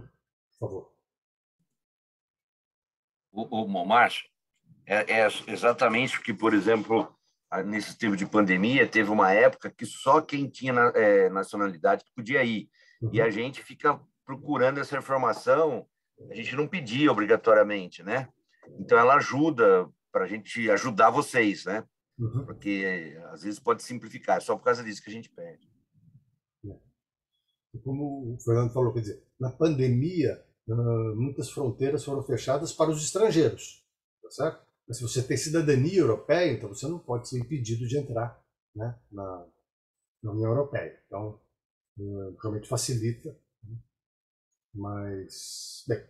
por favor. Márcio, é exatamente porque, por exemplo, nesse tempo de pandemia, teve uma época que só quem tinha nacionalidade podia ir. Uhum. E a gente fica procurando essa informação, a gente não pedia obrigatoriamente, né? Então, ela ajuda para a gente ajudar vocês, né? Uhum. Porque, às vezes, pode simplificar. É só por causa disso que a gente pede. Como o Fernando falou, quer dizer, na pandemia, muitas fronteiras foram fechadas para os estrangeiros, tá certo? Mas se você tem cidadania europeia, então você não pode ser impedido de entrar, né, na União Europeia. Então, realmente facilita. Né? Mas, bem,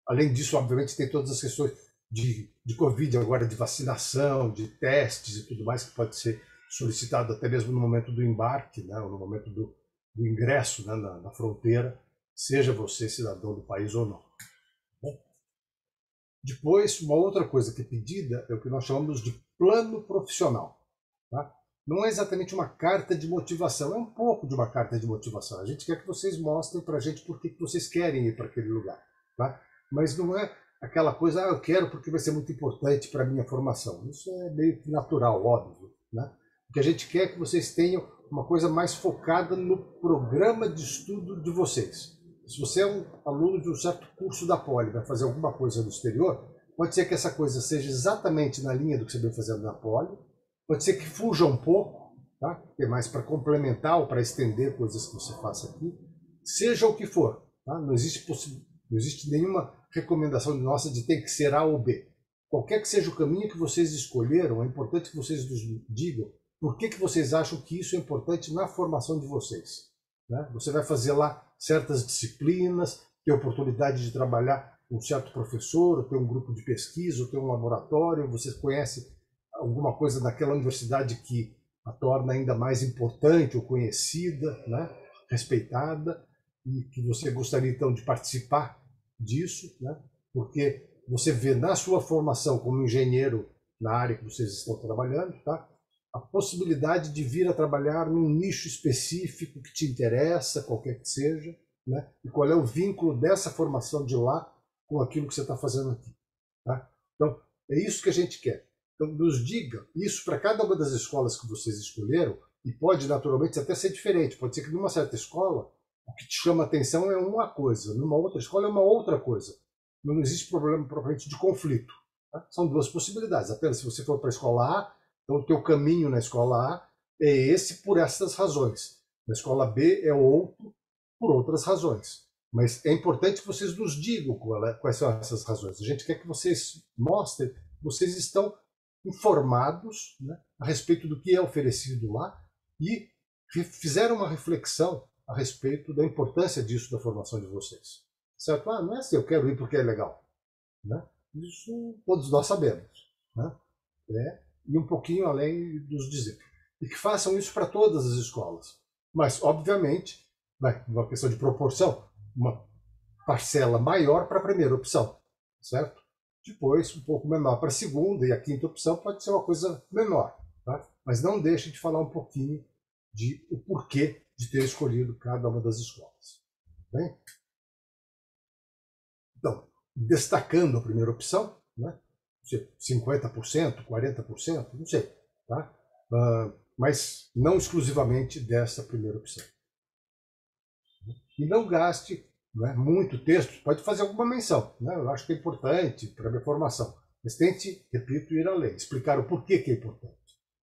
além disso, obviamente, tem todas as questões de Covid, agora de vacinação, de testes e tudo mais, que pode ser solicitado até mesmo no momento do embarque, né, ou no momento do ingresso, né, na fronteira, seja você cidadão do país ou não. Bom, depois, uma outra coisa que é pedida é o que nós chamamos de plano profissional. Tá? Não é exatamente uma carta de motivação, é um pouco de uma carta de motivação. A gente quer que vocês mostrem para a gente por que vocês querem ir para aquele lugar. Tá? Mas não é aquela coisa, eu quero porque vai ser muito importante para a minha formação. Isso é meio natural, óbvio. Né? O que a gente quer é que vocês tenham uma coisa mais focada no programa de estudo de vocês. Se você é um aluno de um certo curso da Poli, vai fazer alguma coisa no exterior, pode ser que essa coisa seja exatamente na linha do que você vem fazendo na Poli, pode ser que fuja um pouco, tá? Que é mais para complementar ou para estender coisas que você faça aqui, seja o que for. Tá? Não existe nenhuma recomendação nossa de ter que ser A ou B. Qualquer que seja o caminho que vocês escolheram, é importante que vocês nos digam por que vocês acham que isso é importante na formação de vocês. Né? Você vai fazer lá certas disciplinas, ter oportunidade de trabalhar com um certo professor, ou ter um grupo de pesquisa, ou ter um laboratório, você conhece alguma coisa daquela universidade que a torna ainda mais importante ou conhecida, né? Respeitada, e que você gostaria então de participar disso, né? Porque você vê na sua formação como engenheiro na área que vocês estão trabalhando, tá? A possibilidade de vir a trabalhar num nicho específico que te interessa, qualquer que seja, né? E qual é o vínculo dessa formação de lá com aquilo que você está fazendo aqui. Tá? Então, é isso que a gente quer. Então, nos diga isso para cada uma das escolas que vocês escolheram, e pode, naturalmente, até ser diferente. Pode ser que numa certa escola, o que te chama a atenção é uma coisa, numa outra escola é uma outra coisa. Não existe problema, propriamente, de conflito. Tá? São duas possibilidades. Apenas se você for para a escola A, então o teu caminho na escola A é esse por essas razões. Na escola B é outro por outras razões. Mas é importante que vocês nos digam quais são essas razões. A gente quer que vocês mostrem que vocês estão informados, né, a respeito do que é oferecido lá e fizeram uma reflexão a respeito da importância disso da formação de vocês. Certo? Não é assim, eu quero ir porque é legal. Né? Isso todos nós sabemos. Né? e um pouquinho além dos dizer. E que façam isso para todas as escolas. Mas, obviamente, uma questão de proporção, uma parcela maior para a primeira opção, certo? Depois, um pouco menor para a segunda, e a quinta opção pode ser uma coisa menor. Tá? Mas não deixe de falar um pouquinho de o porquê de ter escolhido cada uma das escolas. Bem? Então, destacando a primeira opção, né? 50%, 40%, não sei. Tá? Mas não exclusivamente dessa primeira opção. E não gaste, né, muito texto, pode fazer alguma menção. Né? Eu acho que é importante para a minha formação. Mas tente, repito, ir além, explicar o porquê que é importante.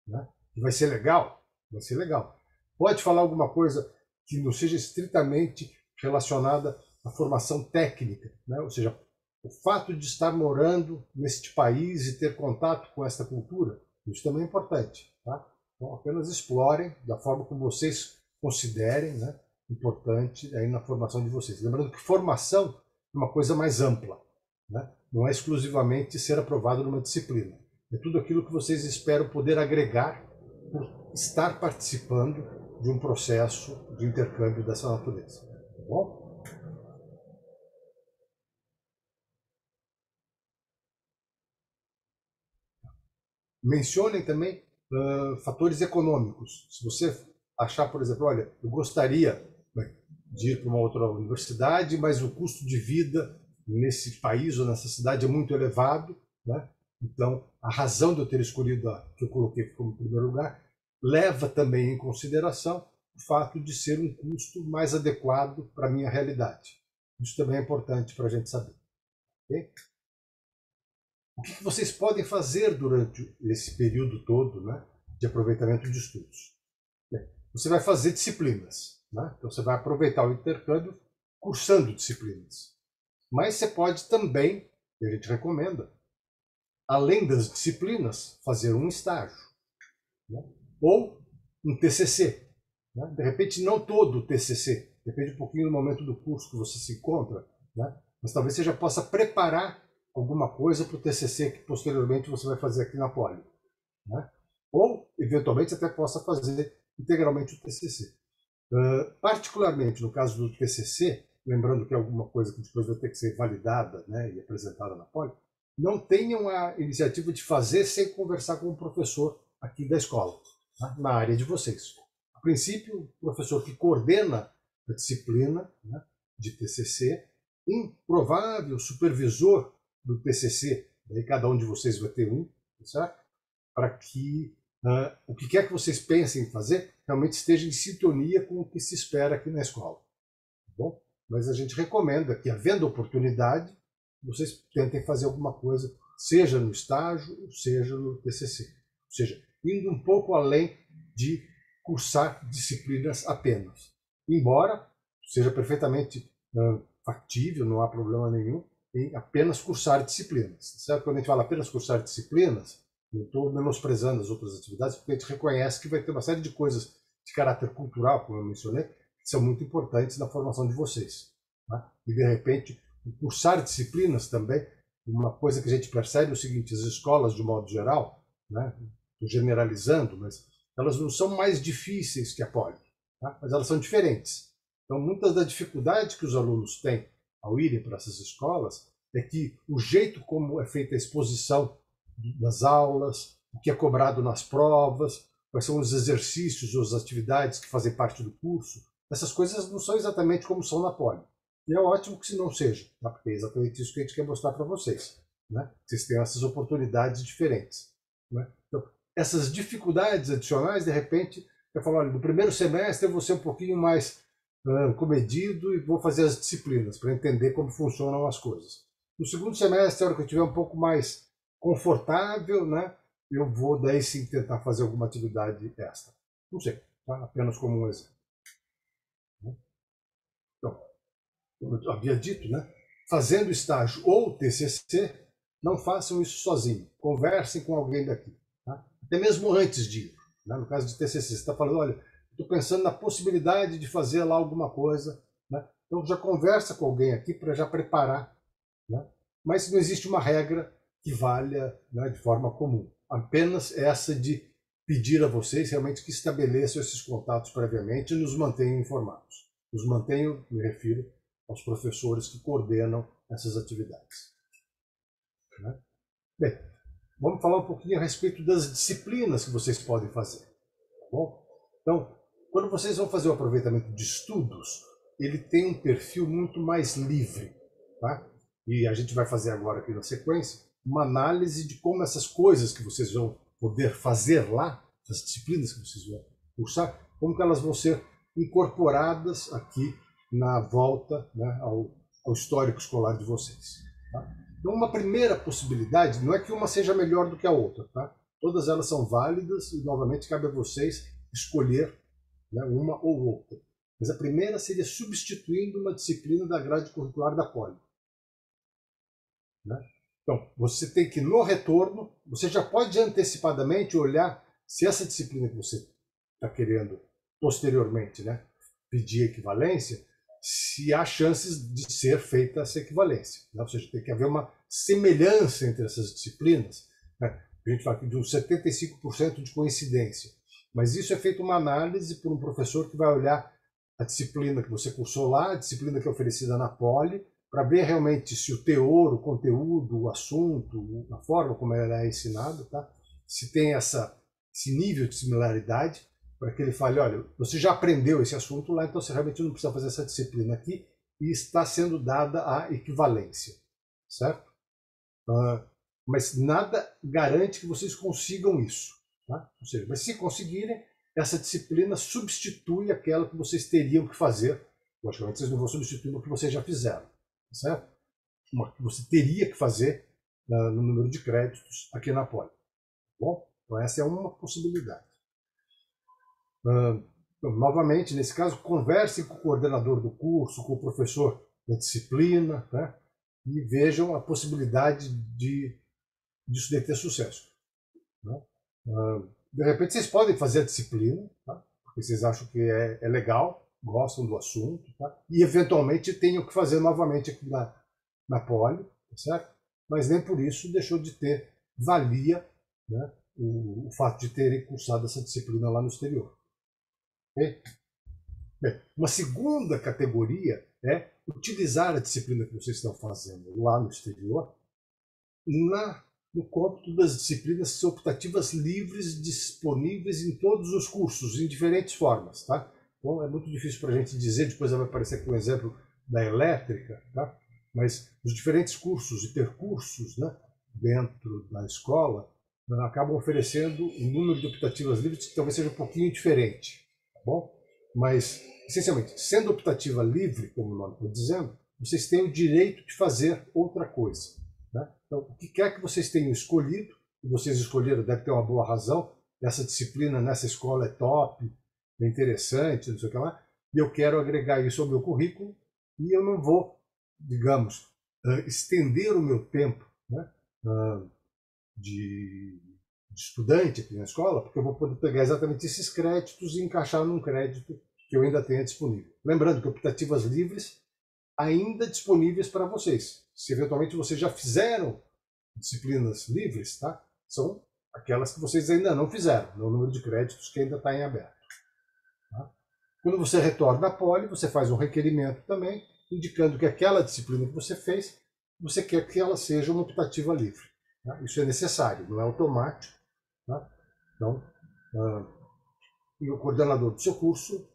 Né? E vai ser legal? Vai ser legal. Pode falar alguma coisa que não seja estritamente relacionada à formação técnica, né? Ou seja, o fato de estar morando neste país e ter contato com esta cultura, isso também é importante. Tá? Então, apenas explorem da forma como vocês considerem, né, importante aí na formação de vocês. Lembrando que formação é uma coisa mais ampla, né? Não é exclusivamente ser aprovado numa disciplina. É tudo aquilo que vocês esperam poder agregar por estar participando de um processo de intercâmbio dessa natureza. Tá bom? Mencionem também fatores econômicos. Se você achar, por exemplo, olha, eu gostaria de ir para uma outra universidade, mas o custo de vida nesse país ou nessa cidade é muito elevado, né? Então, a razão de eu ter escolhido a que eu coloquei como primeiro lugar leva também em consideração o fato de ser um custo mais adequado para a minha realidade. Isso também é importante para a gente saber. Okay? O que vocês podem fazer durante esse período todo, né, de aproveitamento de estudos? Você vai fazer disciplinas. Né? Então, você vai aproveitar o intercâmbio cursando disciplinas. Mas você pode também, e a gente recomenda, além das disciplinas, fazer um estágio. Né? Ou um TCC. Né? De repente, não todo o TCC. Depende um pouquinho do momento do curso que você se encontra. Né? Mas talvez você já possa preparar alguma coisa para o TCC que posteriormente você vai fazer aqui na Poli. Né? Ou, eventualmente, até possa fazer integralmente o TCC. Particularmente no caso do TCC, lembrando que é alguma coisa que depois vai ter que ser validada, né, e apresentada na Poli, não tenham a iniciativa de fazer sem conversar com o professor aqui da escola, tá? Na área de vocês. A princípio, o professor que coordena a disciplina, né, de TCC, um provável supervisor do TCC, daí cada um de vocês vai ter um, certo? Para que o que quer que vocês pensem em fazer realmente esteja em sintonia com o que se espera aqui na escola. Tá bom? Mas a gente recomenda que, havendo oportunidade, vocês tentem fazer alguma coisa, seja no estágio, seja no TCC. Ou seja, indo um pouco além de cursar disciplinas apenas. Embora seja perfeitamente factível, não há problema nenhum, em apenas cursar disciplinas. Certo? Quando a gente fala apenas cursar disciplinas, não estou menosprezando as outras atividades, porque a gente reconhece que vai ter uma série de coisas de caráter cultural, como eu mencionei, que são muito importantes na formação de vocês. Tá? E, de repente, cursar disciplinas também, uma coisa que a gente percebe é o seguinte: as escolas, de modo geral, né, estou generalizando, mas elas não são mais difíceis que a Poli, tá? Mas elas são diferentes. Então, muitas das dificuldades que os alunos têm ao irem para essas escolas é que o jeito como é feita a exposição das aulas, o que é cobrado nas provas, quais são os exercícios ou as atividades que fazem parte do curso, essas coisas não são exatamente como são na Poli. E é ótimo que se não seja, tá? Porque é exatamente isso que a gente quer mostrar para vocês. Né? Vocês têm essas oportunidades diferentes. Né? Então, essas dificuldades adicionais, de repente, eu falo, olha, no primeiro semestre eu vou ser um pouquinho mais comedido e vou fazer as disciplinas para entender como funcionam as coisas. No segundo semestre, a hora que eu estiver um pouco mais confortável, né, eu vou daí sim tentar fazer alguma atividade extra. Não sei, tá? Apenas como um exemplo. Então, como eu havia dito, né, fazendo estágio ou TCC, não façam isso sozinho. Conversem com alguém daqui. Tá? Até mesmo antes de ir. Né? No caso de TCC, você está falando, olha, estou pensando na possibilidade de fazer lá alguma coisa. Né? Então já conversa com alguém aqui para já preparar. Né? Mas não existe uma regra que valha, né, de forma comum. apenas essa de pedir a vocês realmente que estabeleçam esses contatos previamente e nos mantenham informados. Nos mantenham, me refiro aos professores que coordenam essas atividades. Né? Bem, vamos falar um pouquinho a respeito das disciplinas que vocês podem fazer. Tá bom? Então, quando vocês vão fazer o aproveitamento de estudos, ele tem um perfil muito mais livre. Tá? E a gente vai fazer agora aqui na sequência uma análise de como essas coisas que vocês vão poder fazer lá, as disciplinas que vocês vão cursar, como que elas vão ser incorporadas aqui na volta, né, ao histórico escolar de vocês. Tá? Então, uma primeira possibilidade, não é que uma seja melhor do que a outra, tá? Todas elas são válidas e, novamente, cabe a vocês escolher, né, uma ou outra. Mas a primeira seria substituindo uma disciplina da grade curricular da Poli. Né? Então, você tem que, no retorno, você já pode antecipadamente olhar se essa disciplina que você está querendo posteriormente, né, pedir equivalência, se há chances de ser feita essa equivalência. Né? Ou seja, tem que haver uma semelhança entre essas disciplinas. Né? A gente fala de uns 75% de coincidência. Mas isso é feito uma análise por um professor que vai olhar a disciplina que você cursou lá, a disciplina que é oferecida na Poli, para ver realmente se o teor, o conteúdo, o assunto, a forma como ela é ensinada, tá? Se tem esse nível de similaridade, para que ele fale, olha, você já aprendeu esse assunto lá, então você realmente não precisa fazer essa disciplina aqui, e está sendo dada a equivalência, certo? Mas nada garante que vocês consigam isso. Tá? Ou seja, mas se conseguirem, essa disciplina substitui aquela que vocês teriam que fazer. Logicamente, vocês não vão substituir uma que vocês já fizeram, certo? Uma que você teria que fazer no número de créditos aqui na Poli. Bom, então essa é uma possibilidade. Novamente, nesse caso, conversem com o coordenador do curso, com o professor da disciplina, né? E vejam a possibilidade disso de ter sucesso. Né? De repente, vocês podem fazer a disciplina, tá? Porque vocês acham que é legal, gostam do assunto, tá? E eventualmente tenham que fazer novamente aqui na Poli, tá certo? Mas nem por isso deixou de ter valia, né, o fato de terem cursado essa disciplina lá no exterior. Okay? Bem, uma segunda categoria é utilizar a disciplina que vocês estão fazendo lá no exterior no cômputo das disciplinas optativas livres disponíveis em todos os cursos, em diferentes formas. Tá? Então é muito difícil para a gente dizer, depois vai aparecer aqui um exemplo da elétrica, tá? Mas os diferentes cursos e percursos, né, dentro da escola acabam oferecendo um número de optativas livres que talvez seja um pouquinho diferente. Tá bom? Mas, essencialmente, sendo optativa livre, como o nome está dizendo, vocês têm o direito de fazer outra coisa. Né? Então, o que quer que vocês tenham escolhido, e vocês escolheram, deve ter uma boa razão, essa disciplina nessa escola é top, é interessante, não sei o que lá, e eu quero agregar isso ao meu currículo, e eu não vou, digamos, estender o meu tempo, né, de estudante aqui na escola, porque eu vou poder pegar exatamente esses créditos e encaixar num crédito que eu ainda tenha disponível. Lembrando que optativas livres ainda disponíveis para vocês. Se eventualmente vocês já fizeram disciplinas livres, tá? São aquelas que vocês ainda não fizeram, no número de créditos que ainda está em aberto. Tá? Quando você retorna à Poli, você faz um requerimento também, indicando que aquela disciplina que você fez, você quer que ela seja uma optativa livre. Tá? Isso é necessário, não é automático. Tá? Então, e o coordenador do seu curso,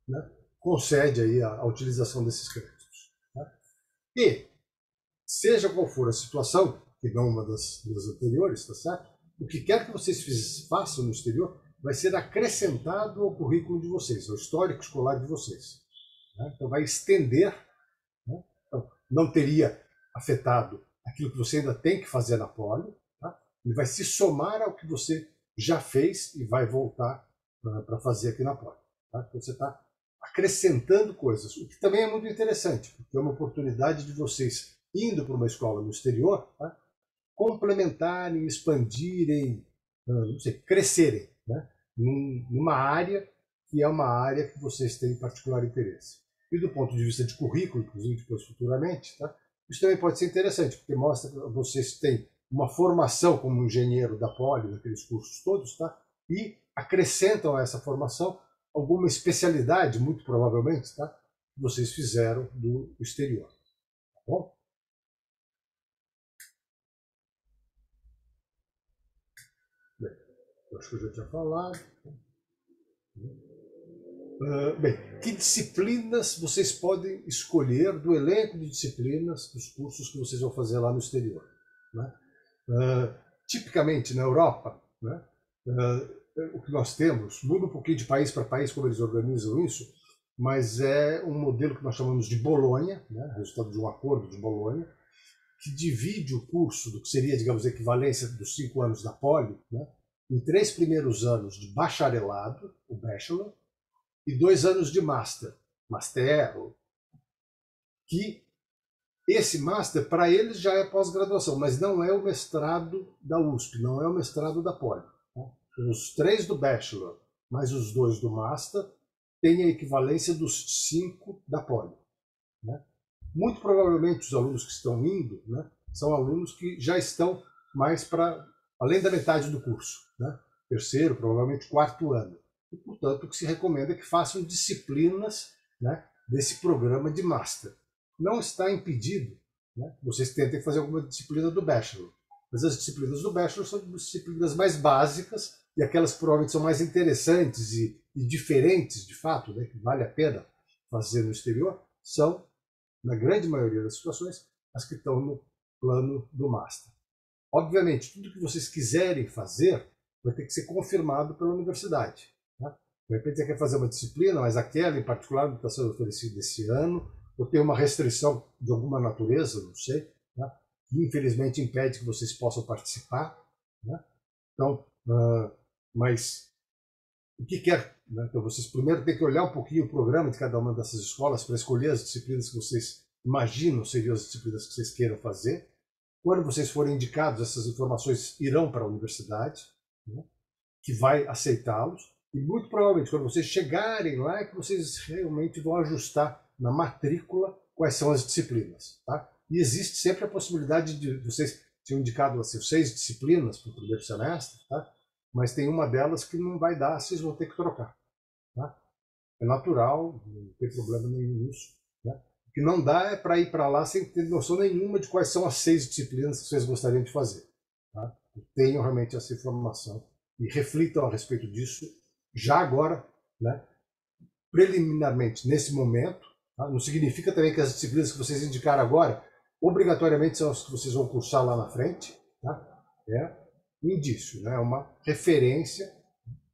né, concede aí a utilização desses créditos. Tá? E, seja qual for a situação, que não uma das anteriores, tá certo? O que quer que vocês façam no exterior vai ser acrescentado ao currículo de vocês, ao histórico escolar de vocês. Né? Então, vai estender. Né? Então, não teria afetado aquilo que você ainda tem que fazer na Poli, tá? Ele vai se somar ao que você já fez e vai voltar para fazer aqui na Poli. Tá? Então, você está acrescentando coisas, o que também é muito interessante, porque é uma oportunidade de vocês, indo para uma escola no exterior, tá, complementarem, expandirem, não sei, crescerem, né, numa área que é uma área que vocês têm particular interesse. E do ponto de vista de currículo, inclusive depois futuramente, tá, isso também pode ser interessante, porque mostra que vocês têm uma formação como engenheiro da Poli, daqueles cursos todos, tá? E acrescentam a essa formação alguma especialidade, muito provavelmente, tá? Que vocês fizeram do exterior. Tá bom? Bem, eu acho que eu já tinha falado. Bem, que disciplinas vocês podem escolher do elenco de disciplinas dos cursos que vocês vão fazer lá no exterior? Né? Tipicamente na Europa, né, o que nós temos, muda um pouquinho de país para país como eles organizam isso, mas é um modelo que nós chamamos de Bolonha, né, resultado de um acordo de Bolonha, que divide o curso do que seria, digamos, a equivalência dos 5 anos da Poli, né, em 3 primeiros anos de bacharelado, o bachelor, e 2 anos de master, que esse master, para eles, já é pós-graduação, mas não é o mestrado da USP, não é o mestrado da Poli. Tá? Os 3 do bachelor, mais os 2 do master, têm a equivalência dos 5 da Poli. Né? Muito provavelmente os alunos que estão indo, né, são alunos que já estão mais para além da metade do curso, né? Terceiro, provavelmente 4º ano. E, portanto, o que se recomenda é que façam disciplinas, né, desse programa de master. Não está impedido, né, vocês tentem fazer alguma disciplina do bachelor, mas as disciplinas do bachelor são disciplinas mais básicas e aquelas que provavelmente são mais interessantes e diferentes, de fato, né, que vale a pena fazer no exterior, são, na grande maioria das situações, as que estão no plano do master. Obviamente, tudo que vocês quiserem fazer vai ter que ser confirmado pela universidade. Né? De repente você quer fazer uma disciplina, mas aquela em particular não está sendo oferecida esse ano, ou tem uma restrição de alguma natureza, não sei, né? Que infelizmente impede que vocês possam participar. Né? Então, mas o que quer? Né? Então vocês primeiro têm que olhar um pouquinho o programa de cada uma dessas escolas para escolher as disciplinas que vocês imaginam seriam as disciplinas que vocês queiram fazer. Quando vocês forem indicados, essas informações irão para a universidade, né, que vai aceitá-los. E muito provavelmente, quando vocês chegarem lá, é que vocês realmente vão ajustar na matrícula quais são as disciplinas. Tá? E existe sempre a possibilidade de vocês terem indicado assim, 6 disciplinas para o primeiro semestre, tá? Mas tem uma delas que não vai dar, vocês vão ter que trocar. Tá? É natural, não tem problema nenhum nisso. Né? O que não dá é para ir para lá sem ter noção nenhuma de quais são as 6 disciplinas que vocês gostariam de fazer. Tá? Tenham realmente essa informação e reflitam a respeito disso já agora, né? Preliminarmente, nesse momento. Tá? Não significa também que as disciplinas que vocês indicaram agora obrigatoriamente são as que vocês vão cursar lá na frente. Tá? É um indício, né? É uma referência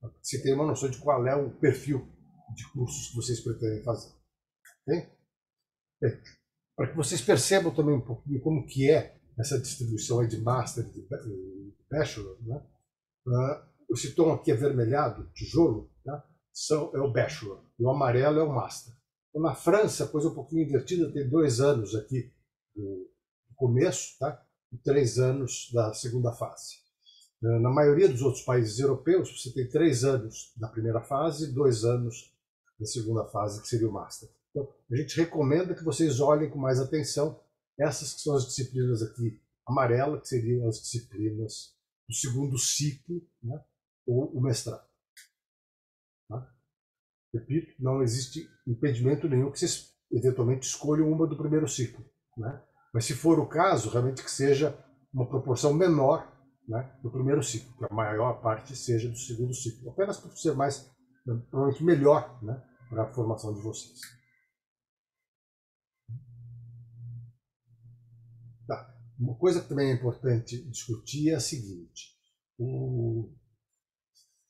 para que você tenha uma noção de qual é o perfil de cursos que vocês pretendem fazer. Okay? Bem, para que vocês percebam também um pouquinho como que é essa distribuição aí de master e de bachelor, né? Esse tom aqui avermelhado, tijolo, tá? É o bachelor, e o amarelo é o master. Então, na França, a coisa é um pouquinho invertida, tem 2 anos aqui do começo, tá? E 3 anos da segunda fase. Na maioria dos outros países europeus, você tem 3 anos da primeira fase e 2 anos da segunda fase, que seria o master. Então, a gente recomenda que vocês olhem com mais atenção essas que são as disciplinas aqui amarela, que seriam as disciplinas do segundo ciclo, né, ou o mestrado. Tá? Repito, não existe impedimento nenhum que vocês eventualmente escolham uma do primeiro ciclo. Né? Mas se for o caso, realmente que seja uma proporção menor, né, do primeiro ciclo, que a maior parte seja do segundo ciclo. Apenas para ser mais, provavelmente melhor, né, para a formação de vocês. Tá. Uma coisa que também é importante discutir é a seguinte.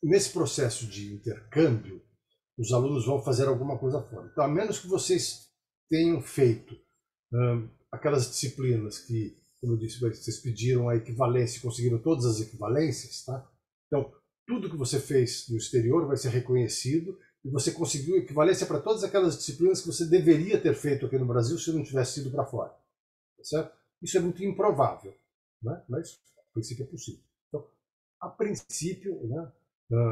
Nesse processo de intercâmbio, os alunos vão fazer alguma coisa fora. Então, a menos que vocês tenham feito aquelas disciplinas que, como eu disse, vocês pediram a equivalência e conseguiram todas as equivalências, tá? Então, tudo que você fez no exterior vai ser reconhecido e você conseguiu equivalência para todas aquelas disciplinas que você deveria ter feito aqui no Brasil se não tivesse ido para fora. Tá certo? Isso é muito improvável, né? Mas, a princípio, é possível. Então, a princípio, né,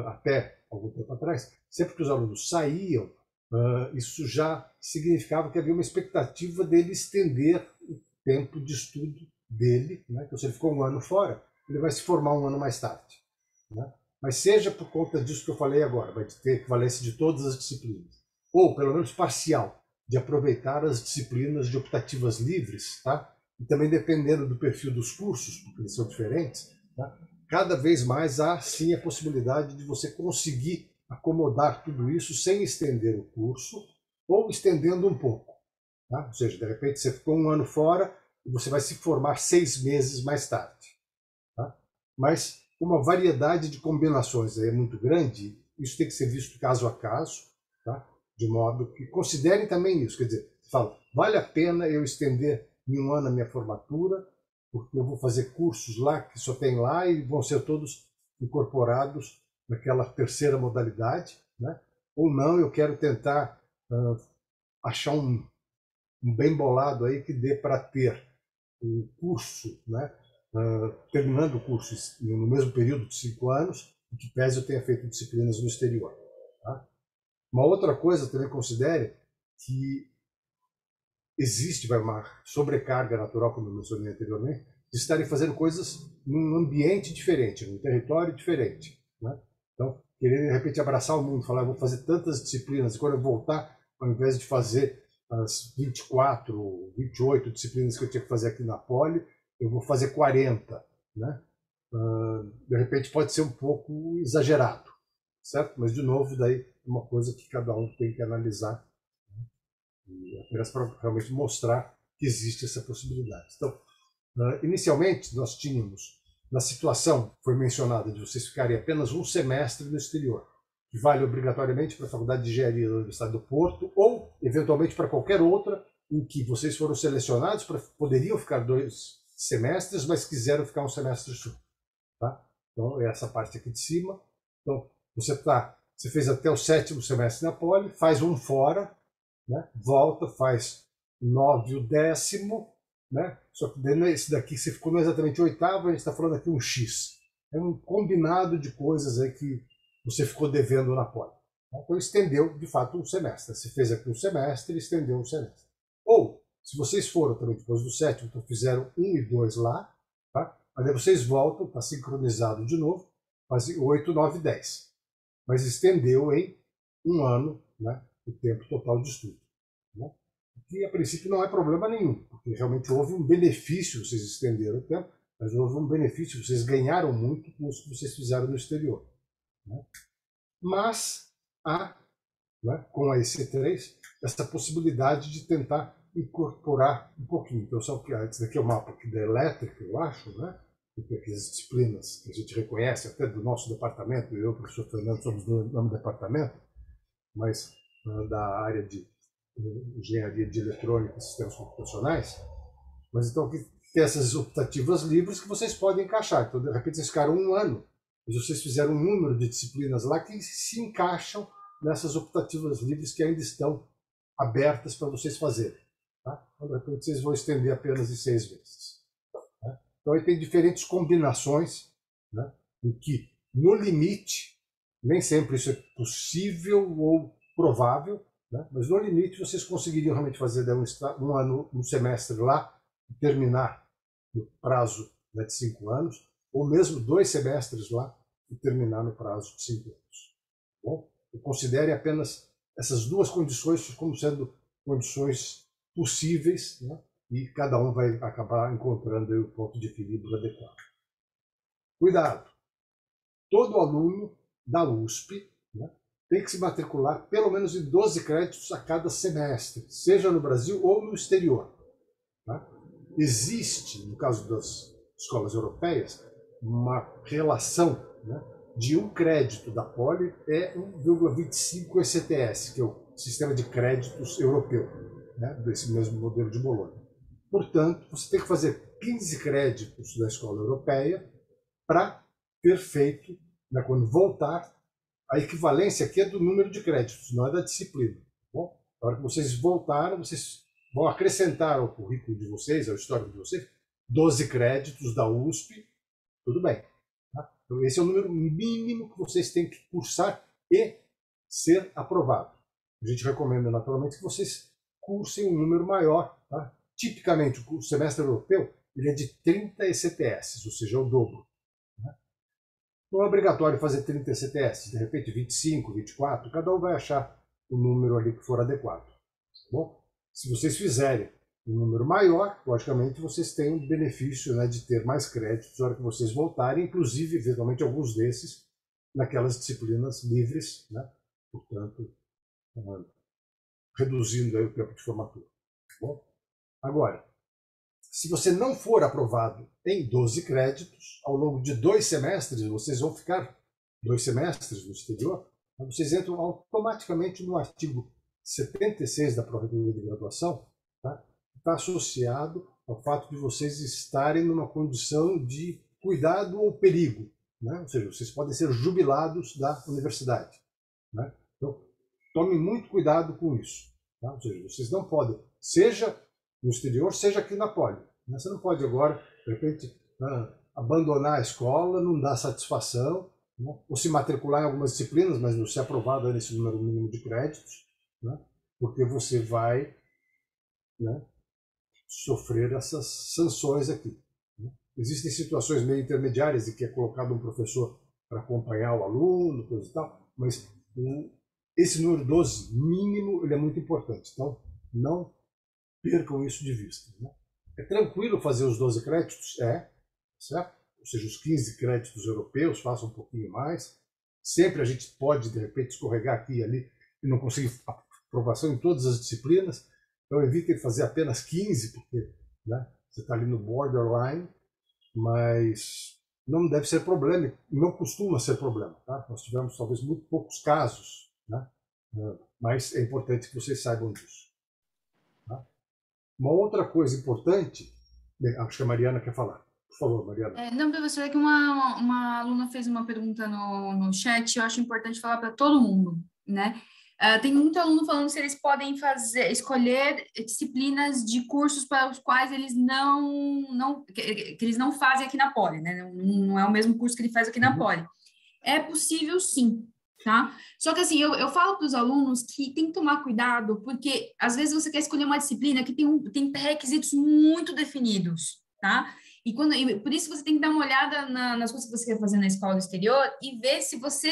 até algum tempo atrás, sempre que os alunos saíam, isso já significava que havia uma expectativa dele estender o tempo de estudo dele, né? Então, se ele ficou um ano fora, ele vai se formar um ano mais tarde, né? Mas seja por conta disso que eu falei agora, vai ter equivalência de todas as disciplinas, ou pelo menos parcial, de aproveitar as disciplinas de optativas livres, tá? E também dependendo do perfil dos cursos, porque eles são diferentes, tá? Cada vez mais há sim a possibilidade de você conseguir acomodar tudo isso sem estender o curso ou estendendo um pouco, tá? Ou seja, de repente você ficou um ano fora e você vai se formar 6 meses mais tarde, tá? Mas uma variedade de combinações aí é muito grande, isso tem que ser visto caso a caso, tá? De modo que considerem também isso, quer dizer, você fala, vale a pena eu estender em um ano a minha formatura, porque eu vou fazer cursos lá que só tem lá e vão ser todos incorporados naquela terceira modalidade, né? Ou não, eu quero tentar achar um bem bolado aí que dê para ter um curso, né? Terminando o curso no mesmo período de 5 anos, e que pese eu tenha feito disciplinas no exterior, tá? Uma outra coisa também considere que existe uma sobrecarga natural, como eu mencionei anteriormente, de estarem fazendo coisas num ambiente diferente, num território diferente, né? Então, querer de repente abraçar o mundo, falar, vou fazer tantas disciplinas, e quando eu voltar, ao invés de fazer as 24, 28 disciplinas que eu tinha que fazer aqui na Poli, eu vou fazer 40, né? De repente pode ser um pouco exagerado, certo? Mas, de novo, daí é uma coisa que cada um tem que analisar, e apenas para realmente mostrar que existe essa possibilidade. Então, inicialmente, nós tínhamos, na situação que foi mencionada, de vocês ficarem apenas um semestre no exterior, que vale obrigatoriamente para a Faculdade de Engenharia da Universidade do Porto, ou, eventualmente, para qualquer outra, em que vocês foram selecionados, poderiam ficar 2 semestres, mas quiseram ficar um semestre só, tá? Então, é essa parte aqui de cima. Então, você fez até o 7º semestre na Poli, faz um fora, né? Volta, faz 9 o 10º, né? Só que esse daqui você ficou não exatamente 8º, a gente está falando aqui um X. É um combinado de coisas aí que você ficou devendo na Poli. Então estendeu, de fato, um semestre. Você fez aqui um semestre e estendeu um semestre. Ou, se vocês foram também depois do 7º, então fizeram 1 e 2 lá, tá? Aí vocês voltam, está sincronizado de novo, fazem 8, 9 e 10. Mas estendeu em um ano, né, o tempo total de estudo, né? Que a princípio não é problema nenhum, porque realmente houve um benefício, vocês estenderam o tempo, mas houve um benefício, vocês ganharam muito com isso que vocês fizeram no exterior, né? Mas há, né, com a EC3, essa possibilidade de tentar incorporar um pouquinho. Então, só que esse daqui é o mapa aqui da elétrica, eu acho, né? Porque as disciplinas que a gente reconhece, até do nosso departamento, eu e o professor Fernando somos do mesmo departamento, mas da área de engenharia de eletrônica e sistemas computacionais. Mas então tem essas optativas livres que vocês podem encaixar. Então, de repente, vocês ficaram um ano, mas vocês fizeram um número de disciplinas lá que se encaixam nessas optativas livres que ainda estão abertas para vocês fazerem, tá? Então, de repente, vocês vão estender apenas em 6 meses. Tá? Então, aí tem diferentes combinações, né, em que, no limite, nem sempre isso é possível ou provável, né, mas no limite vocês conseguiriam realmente fazer um ano, um semestre lá e terminar no prazo, né, de 5 anos, ou mesmo 2 semestres lá e terminar no prazo de 5 anos. Bom, eu considere apenas essas 2 condições como sendo condições possíveis, né, e cada um vai acabar encontrando aí o ponto de equilíbrio adequado. Cuidado! Todo aluno da USP, né, tem que se matricular pelo menos em 12 créditos a cada semestre, seja no Brasil ou no exterior, tá? Existe, no caso das escolas europeias, uma relação, né, de um crédito da Poli é 1,25 ECTS, que é o sistema de créditos europeu, né, desse mesmo modelo de Bolonha. Portanto, você tem que fazer 15 créditos da escola europeia para ter feito, né, quando voltar, a equivalência aqui é do número de créditos, não é da disciplina. Bom, na hora que vocês voltaram, vocês vão acrescentar ao currículo de vocês, ao histórico de vocês, 12 créditos da USP, tudo bem. Tá? Então, esse é o número mínimo que vocês têm que cursar e ser aprovado. A gente recomenda, naturalmente, que vocês cursem um número maior. Tá? Tipicamente, o semestre europeu ele é de 30 ECTS, ou seja, é o dobro. Né? Não é obrigatório fazer 30 ECTS, de repente 25, 24, cada um vai achar o número ali que for adequado. Tá bom? Se vocês fizerem um número maior, logicamente vocês têm o benefício, né, de ter mais créditos na hora que vocês voltarem, inclusive, eventualmente, alguns desses naquelas disciplinas livres, né? Portanto, reduzindo aí o tempo de formatura. Tá bom? Agora, se você não for aprovado em 12 créditos, ao longo de 2 semestres, vocês vão ficar 2 semestres no exterior, vocês entram automaticamente no artigo 76 da Pró-Reitoria de Graduação, tá? Está associado ao fato de vocês estarem numa condição de cuidado ou perigo, né? Ou seja, vocês podem ser jubilados da universidade, né? Então, tome muito cuidado com isso, tá? Ou seja, vocês não podem, seja no exterior, seja aqui na Poli, né? Você não pode agora, de repente, abandonar a escola, não dar satisfação, né? Ou se matricular em algumas disciplinas, mas não ser aprovado nesse número mínimo de créditos, né? Porque você vai, né, sofrer essas sanções aqui. Né? Existem situações meio intermediárias em que é colocado um professor para acompanhar o aluno, coisa e tal, mas esse número 12 mínimo ele é muito importante. Então, não percam isso de vista. Né? É tranquilo fazer os 12 créditos? É, certo? Ou seja, os 15 créditos europeus, façam um pouquinho mais. Sempre a gente pode, de repente, escorregar aqui e ali e não conseguir aprovação em todas as disciplinas. Então, evitem fazer apenas 15, porque, né, você está ali no borderline, mas não deve ser problema, não costuma ser problema. Tá? Nós tivemos talvez muito poucos casos, né? Mas é importante que vocês saibam disso. Tá? Uma outra coisa importante, acho que a Mariana quer falar. Por favor, Mariana. Não, professor, é que uma aluna fez uma pergunta no chat, eu acho importante falar para todo mundo, né? Tem muito aluno falando se eles podem escolher disciplinas de cursos para os quais eles que eles não fazem aqui na Poli, né? Não é o mesmo curso que ele faz aqui na Poli. É possível, sim, tá? Só que assim, eu falo para os alunos que tem que tomar cuidado, porque às vezes você quer escolher uma disciplina que tem pré-requisitos muito definidos, tá? E por isso você tem que dar uma olhada nas coisas que você quer fazer na escola do exterior e ver se você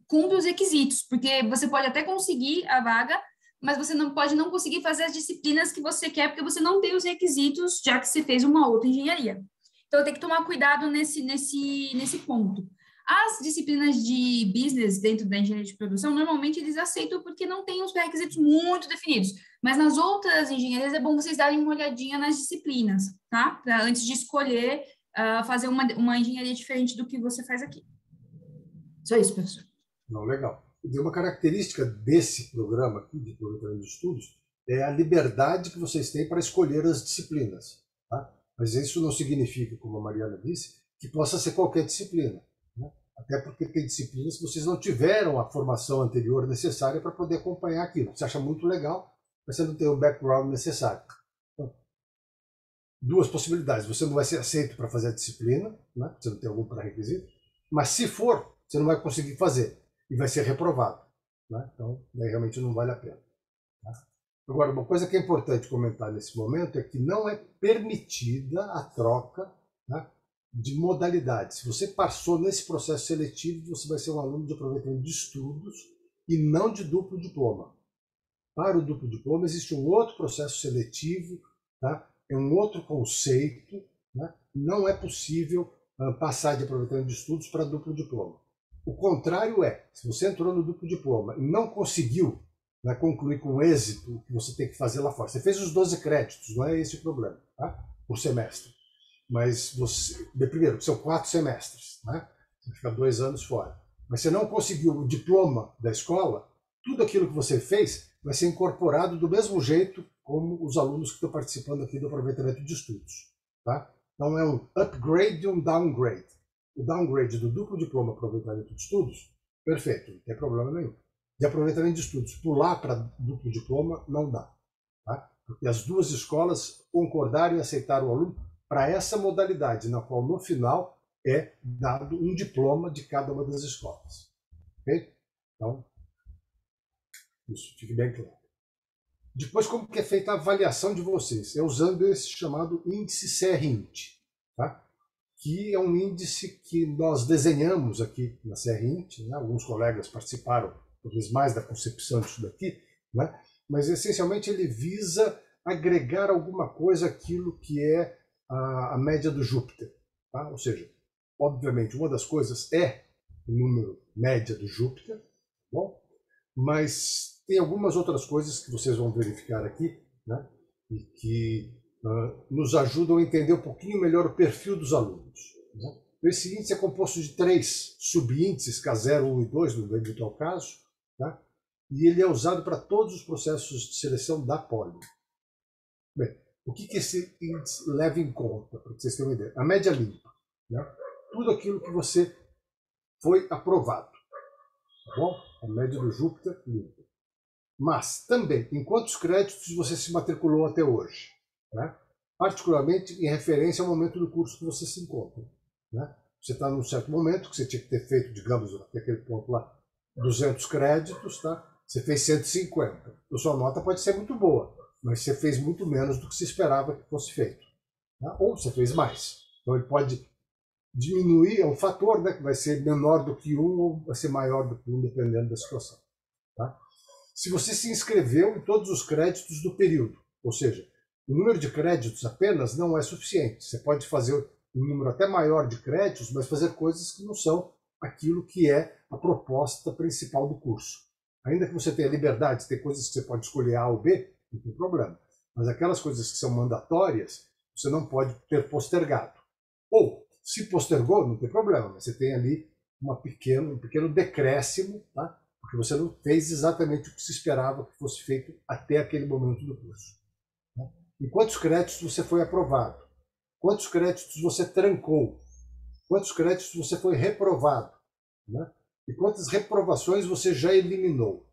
cumpre os requisitos, porque você pode até conseguir a vaga, mas você não pode não conseguir fazer as disciplinas que você quer, porque você não tem os requisitos, já que você fez uma outra engenharia. Então, tem que tomar cuidado nesse ponto. As disciplinas de business dentro da engenharia de produção, normalmente eles aceitam porque não tem os requisitos muito definidos. Mas nas outras engenharias é bom vocês darem uma olhadinha nas disciplinas, tá? Antes de escolher fazer uma engenharia diferente do que você faz aqui. Só isso, professor. Não, legal. E uma característica desse programa aqui, de aproveitamento de estudos, é a liberdade que vocês têm para escolher as disciplinas. Tá? Mas isso não significa, como a Mariana disse, que possa ser qualquer disciplina. Né? Até porque tem disciplinas que vocês não tiveram a formação anterior necessária para poder acompanhar aquilo. Você acha muito legal, mas você não tem o background necessário. Então, duas possibilidades. Você não vai ser aceito para fazer a disciplina, né? Você não tem algum pré-requisito, mas se for, você não vai conseguir fazer e vai ser reprovado. Né? Então, daí realmente não vale a pena. Tá? Agora, uma coisa que é importante comentar nesse momento é que não é permitida a troca, né, de modalidade. Se você passou nesse processo seletivo, você vai ser um aluno de aproveitamento de estudos e não de duplo diploma. Para o duplo diploma existe um outro processo seletivo, tá? É um outro conceito, né? Não é possível passar de aproveitamento de estudos para duplo diploma. O contrário se você entrou no duplo diploma e não conseguiu, né, concluir com êxito o que você tem que fazer lá fora, você fez os 12 créditos, não é esse o problema, tá? Por semestre. Mas você, primeiro, são 4 semestres, né? Você fica 2 anos fora. Mas você não conseguiu o diploma da escola, tudo aquilo que você fez vai ser incorporado do mesmo jeito como os alunos que estão participando aqui do aproveitamento de estudos. Tá? Então é um upgrade e um downgrade. O downgrade do duplo diploma aproveitamento de estudos, perfeito, não tem problema nenhum. De aproveitamento de estudos, pular para duplo diploma, não dá. Tá? Porque as duas escolas concordaram e aceitaram o aluno para essa modalidade, na qual no final é dado um diploma de cada uma das escolas. Ok? Então, isso fique bem claro. Depois, como que é feita a avaliação de vocês? É usando esse chamado índice CRINT, tá? Que é um índice que nós desenhamos aqui na CRINT, né? Alguns colegas participaram, talvez mais, da concepção disso daqui, né? Mas essencialmente ele visa agregar alguma coisa àquilo que é a média do Júpiter, tá? Ou seja, obviamente, uma das coisas é o número média do Júpiter, tá bom? Mas tem algumas outras coisas que vocês vão verificar aqui, né? E que nos ajudam a entender um pouquinho melhor o perfil dos alunos, né? Esse índice é composto de 3 subíndices, K0, 1 e 2, no eventual caso, tá? E ele é usado para todos os processos de seleção da Poli. Bem, o que esse índice leva em conta, para vocês terem uma ideia? A média limpa, né? Tudo aquilo que você foi aprovado, tá bom? A média do Júpiter limpa. Mas também, em quantos créditos você se matriculou até hoje, né? Particularmente em referência ao momento do curso que você se encontra, né? Você está num certo momento que você tinha que ter feito, digamos, até aquele ponto lá, 200 créditos, tá? Você fez 150. A sua nota pode ser muito boa, mas você fez muito menos do que se esperava que fosse feito, tá? Ou você fez mais. Então ele pode diminuir, é um fator, né, que vai ser menor do que 1 ou vai ser maior do que 1, dependendo da situação, tá? Se você se inscreveu em todos os créditos do período, ou seja, o número de créditos apenas não é suficiente. Você pode fazer um número até maior de créditos, mas fazer coisas que não são aquilo que é a proposta principal do curso. Ainda que você tenha liberdade de ter coisas que você pode escolher A ou B, não tem problema. Mas aquelas coisas que são mandatórias, você não pode ter postergado. Ou, se postergou, não tem problema, mas você tem ali um pequeno decréscimo, tá? Porque você não fez exatamente o que se esperava que fosse feito até aquele momento do curso, né? E quantos créditos você foi aprovado? Quantos créditos você trancou? Quantos créditos você foi reprovado, né? E quantas reprovações você já eliminou,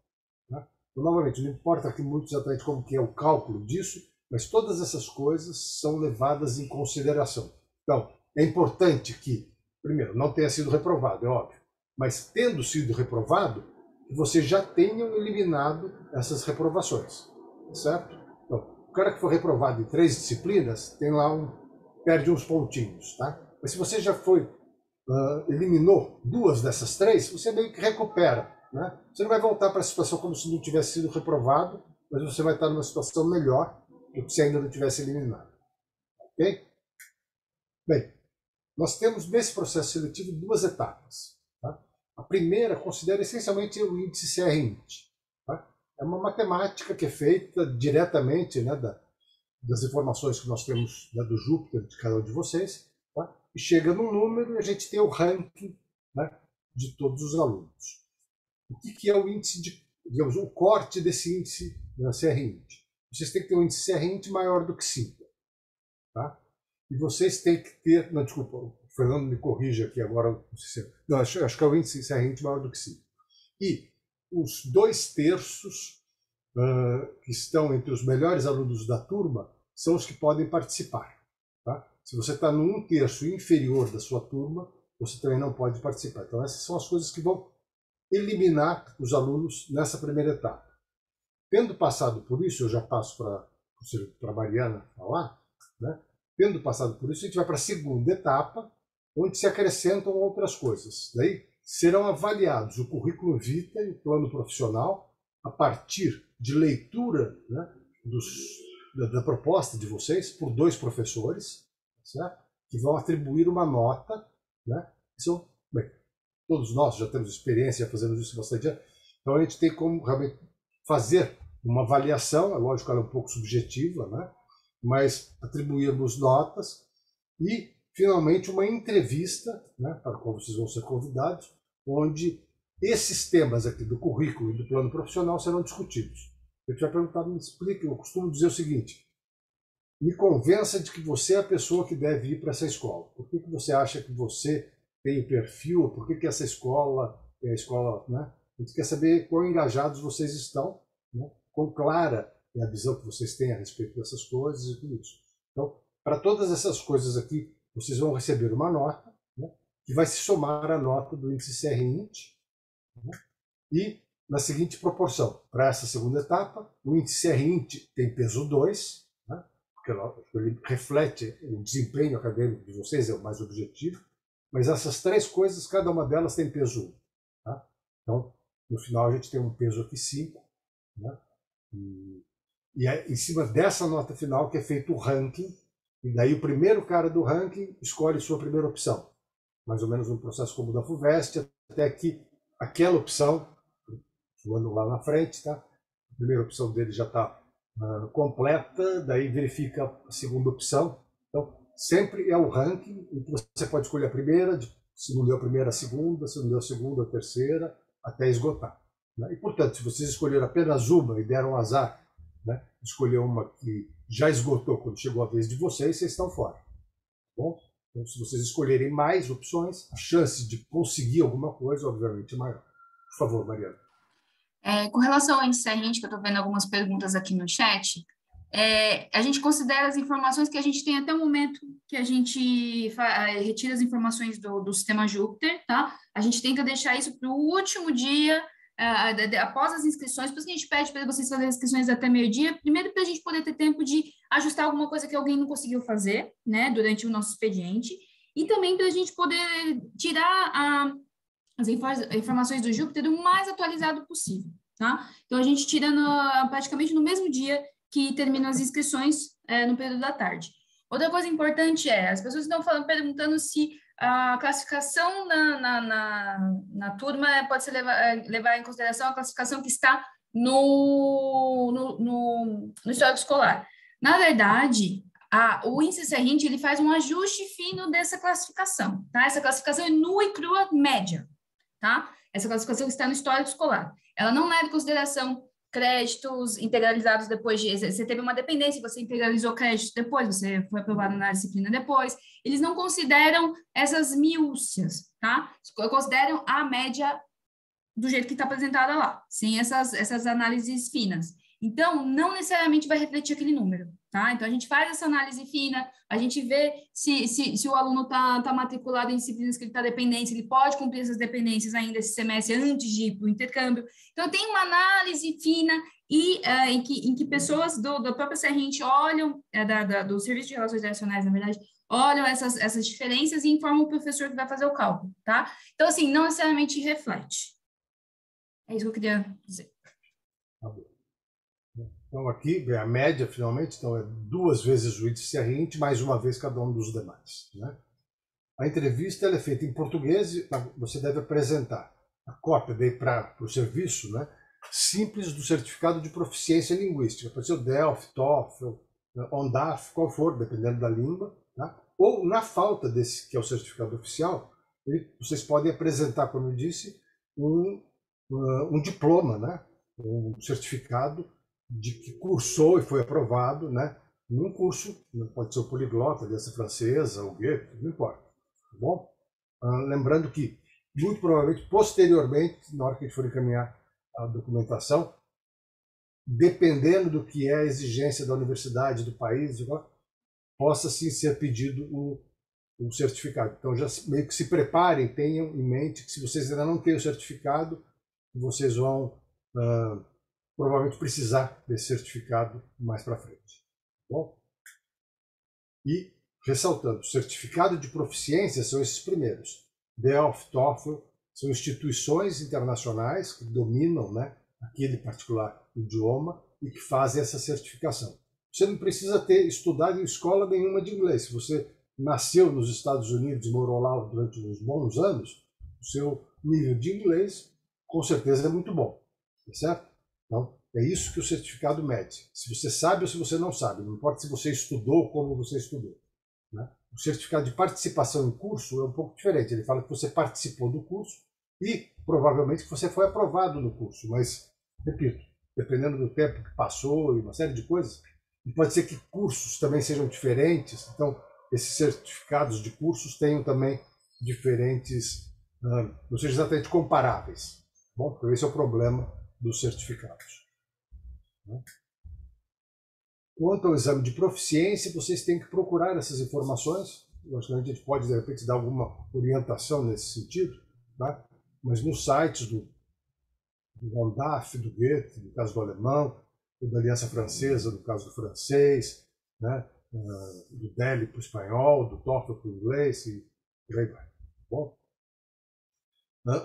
né? Então, novamente, não importa aqui muito exatamente como que é o cálculo disso, mas todas essas coisas são levadas em consideração. Então, é importante que, primeiro, não tenha sido reprovado, é óbvio, mas tendo sido reprovado, que vocês já tenham eliminado essas reprovações, certo? Então, o cara que for reprovado em 3 disciplinas, tem lá perde uns pontinhos, tá? Mas se você já eliminou 2 dessas 3, você meio que recupera, né? Você não vai voltar para a situação como se não tivesse sido reprovado, mas você vai estar numa situação melhor do que se ainda não tivesse eliminado, ok? Bem, nós temos nesse processo seletivo 2 etapas. A primeira considera essencialmente o índice CRINT, tá? É uma matemática que é feita diretamente, né, das informações que nós temos, né, do Júpiter de cada um de vocês, tá? E chega num número e a gente tem o ranking, né, de todos os alunos. O que é o índice digamos, o corte desse índice da CRINT? Vocês têm que ter um índice CRINT maior do que 5. Tá? E vocês têm que ter... Não, desculpa, o Fernando me corrija aqui agora. Não, acho que é o índice CRINT maior do que 5. E os 2/3 que estão entre os melhores alunos da turma são os que podem participar. Tá? Se você está no 1/3 inferior da sua turma, você também não pode participar. Então essas são as coisas que vão eliminar os alunos nessa primeira etapa. Tendo passado por isso, eu já passo para a Mariana falar, né? Tendo passado por isso, a gente vai para a segunda etapa, onde se acrescentam outras coisas. Daí serão avaliados o currículo vitae e o plano profissional a partir de leitura, né, da proposta de vocês por 2 professores, certo? Que vão atribuir uma nota, né? Isso, bem, todos nós já temos experiência fazendo isso bastante anos, então a gente tem como realmente fazer uma avaliação, é lógico que ela é um pouco subjetiva, né? Mas atribuirmos notas e, finalmente, uma entrevista, né, para a qual vocês vão ser convidados, onde esses temas aqui do currículo e do plano profissional serão discutidos. Eu te vai perguntar, me explique, eu costumo dizer o seguinte: me convença de que você é a pessoa que deve ir para essa escola. Por que você acha que você tem o perfil? Por que essa escola é a escola, né? A gente quer saber quão engajados vocês estão, né? Quão clara é a visão que vocês têm a respeito dessas coisas e tudo isso. Então, para todas essas coisas aqui, vocês vão receber uma nota, né, que vai se somar à nota do índice CRINT, né, e na seguinte proporção. Para essa segunda etapa, o índice RINT tem peso 2, né? Porque ele reflete o desempenho acadêmico de vocês, é o mais objetivo, mas essas três coisas, cada uma delas tem peso 1. Tá? Então, no final, a gente tem um peso aqui 5, né? E é em cima dessa nota final que é feito o ranking, e daí o primeiro cara do ranking escolhe sua primeira opção. Mais ou menos um processo como o da FUVEST, até que aquela opção, voando lá na frente, tá? A primeira opção dele já está completa, daí verifica a segunda opção. Então, sempre é o ranking, em que você pode escolher a primeira, se não deu a primeira, a segunda, se não deu a segunda, a terceira, até esgotar. Né? E, portanto, se vocês escolheram apenas uma e deram azar, né, escolher uma que já esgotou quando chegou a vez de vocês, vocês estão fora. Tá bom? Então, se vocês escolherem mais opções, a chance de conseguir alguma coisa, obviamente, é maior. Por favor, Mariana. Com relação ao índice RINT, que eu estou vendo algumas perguntas aqui no chat, a gente considera as informações que a gente tem até o momento que a gente retira as informações do sistema Júpiter, tá? A gente tenta deixar isso para o último dia, após as inscrições, por isso que a gente pede para vocês fazerem as inscrições até meio-dia, primeiro para a gente poder ter tempo de ajustar alguma coisa que alguém não conseguiu fazer, né, durante o nosso expediente, e também para a gente poder tirar as informações do Júpiter o mais atualizado possível, tá? Então, a gente tira praticamente no mesmo dia que terminam as inscrições, no período da tarde. Outra coisa importante as pessoas estão perguntando se a classificação na turma pode ser levar em consideração a classificação que está no histórico escolar. Na verdade, o índice RINT, ele faz um ajuste fino dessa classificação, tá? Essa classificação é nua e crua média, tá? Essa classificação está no histórico escolar. Ela não leva em consideração créditos integralizados depois de... Você teve uma dependência, você integralizou créditos depois, você foi aprovado na disciplina depois. Eles não consideram essas miúcias, tá? Consideram a média do jeito que está apresentada lá, sem essas análises finas. Então, não necessariamente vai refletir aquele número, tá? Então, a gente faz essa análise fina, a gente vê se o aluno está matriculado em disciplinas que ele está dependente, se ele pode cumprir essas dependências ainda esse semestre antes de ir para o intercâmbio. Então, tem uma análise fina em que pessoas do próprio CRINT olham, do Serviço de Relações Internacionais, na verdade, olham essas diferenças e informam o professor que vai fazer o cálculo, tá? Então, assim, não necessariamente reflete. É isso que eu queria dizer. Tá bom. Então, aqui, a média, finalmente, então, é 2 vezes o índice RINT, mais uma vez cada um dos demais. Né? A entrevista ela é feita em português e você deve apresentar a cópia para o serviço, né, simples do certificado de proficiência linguística. Pode ser o DELF, TOEFL, ONDAF, qual for, dependendo da língua. Tá? Ou, na falta desse, que é o certificado oficial, vocês podem apresentar, como eu disse, um diploma, né, um certificado de que cursou e foi aprovado, né, num curso, pode ser o poliglota, aliança francesa, o Goethe, não importa, tá bom? Lembrando que, muito provavelmente, posteriormente, na hora que a gente for encaminhar a documentação, dependendo do que é a exigência da universidade, do país, possa sim ser pedido um certificado. Então, já meio que se preparem, tenham em mente que se vocês ainda não têm o certificado, vocês vão provavelmente precisar desse certificado mais para frente. Bom? E, ressaltando, certificado de proficiência são esses primeiros. DELF, TOEFL, são instituições internacionais que dominam, né, aquele particular idioma e que fazem essa certificação. Você não precisa ter estudado em escola nenhuma de inglês. Se você nasceu nos Estados Unidos e morou lá durante uns bons anos, o seu nível de inglês, com certeza, é muito bom. Tá certo? Então, é isso que o certificado mede. Se você sabe ou se você não sabe. Não importa se você estudou ou como você estudou. Né? O certificado de participação em curso é um pouco diferente. Ele fala que você participou do curso e, provavelmente, que você foi aprovado no curso. Mas, repito, dependendo do tempo que passou e uma série de coisas, e pode ser que cursos também sejam diferentes. Então, esses certificados de cursos tenham também diferentes, não sejam exatamente comparáveis. Bom, então esse é o problema dos certificados. Quanto ao exame de proficiência, vocês têm que procurar essas informações. Logicamente, a gente pode, de repente, dar alguma orientação nesse sentido, tá? Mas nos sites do Von Daff, do Goethe, no caso do alemão, o da Aliança Francesa, no caso do francês, né? Do DELI para o espanhol, do TOEFL para o inglês, e por aí vai. Bom?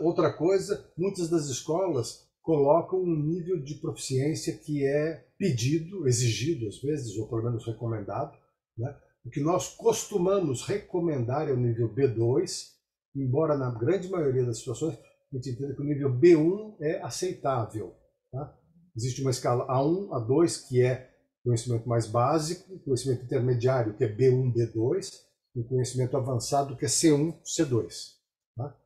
Outra coisa, muitas das escolas colocam um nível de proficiência que é pedido, exigido às vezes, ou pelo menos recomendado, né? O que nós costumamos recomendar é o nível B2, embora na grande maioria das situações a gente entenda que o nível B1 é aceitável. Tá? Existe uma escala A1, A2, que é conhecimento mais básico, conhecimento intermediário, que é B1, B2, e conhecimento avançado, que é C1, C2. Tá?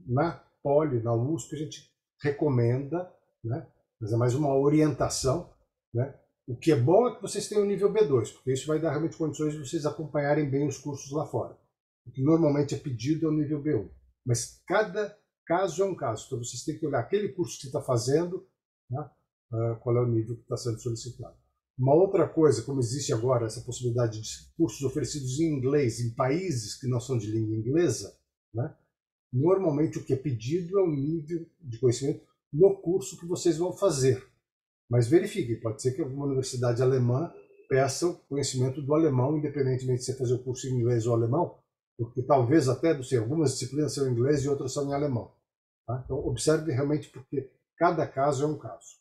Na Poli, na USP, a gente recomenda, né? Mas é mais uma orientação. Né? O que é bom é que vocês tenham o nível B2, porque isso vai dar realmente condições de vocês acompanharem bem os cursos lá fora. O que normalmente é pedido é o nível B1. Mas cada caso é um caso. Então vocês têm que olhar aquele curso que você está fazendo, né? Qual é o nível que está sendo solicitado. Uma outra coisa, como existe agora essa possibilidade de cursos oferecidos em inglês em países que não são de língua inglesa, né? Normalmente o que é pedido é o nível de conhecimento no curso que vocês vão fazer. Mas verifiquem, pode ser que alguma universidade alemã peça o conhecimento do alemão, independentemente de você fazer o curso em inglês ou alemão, porque talvez até, não sei, algumas disciplinas são em inglês e outras são em alemão. Tá? Então observe realmente, porque cada caso é um caso.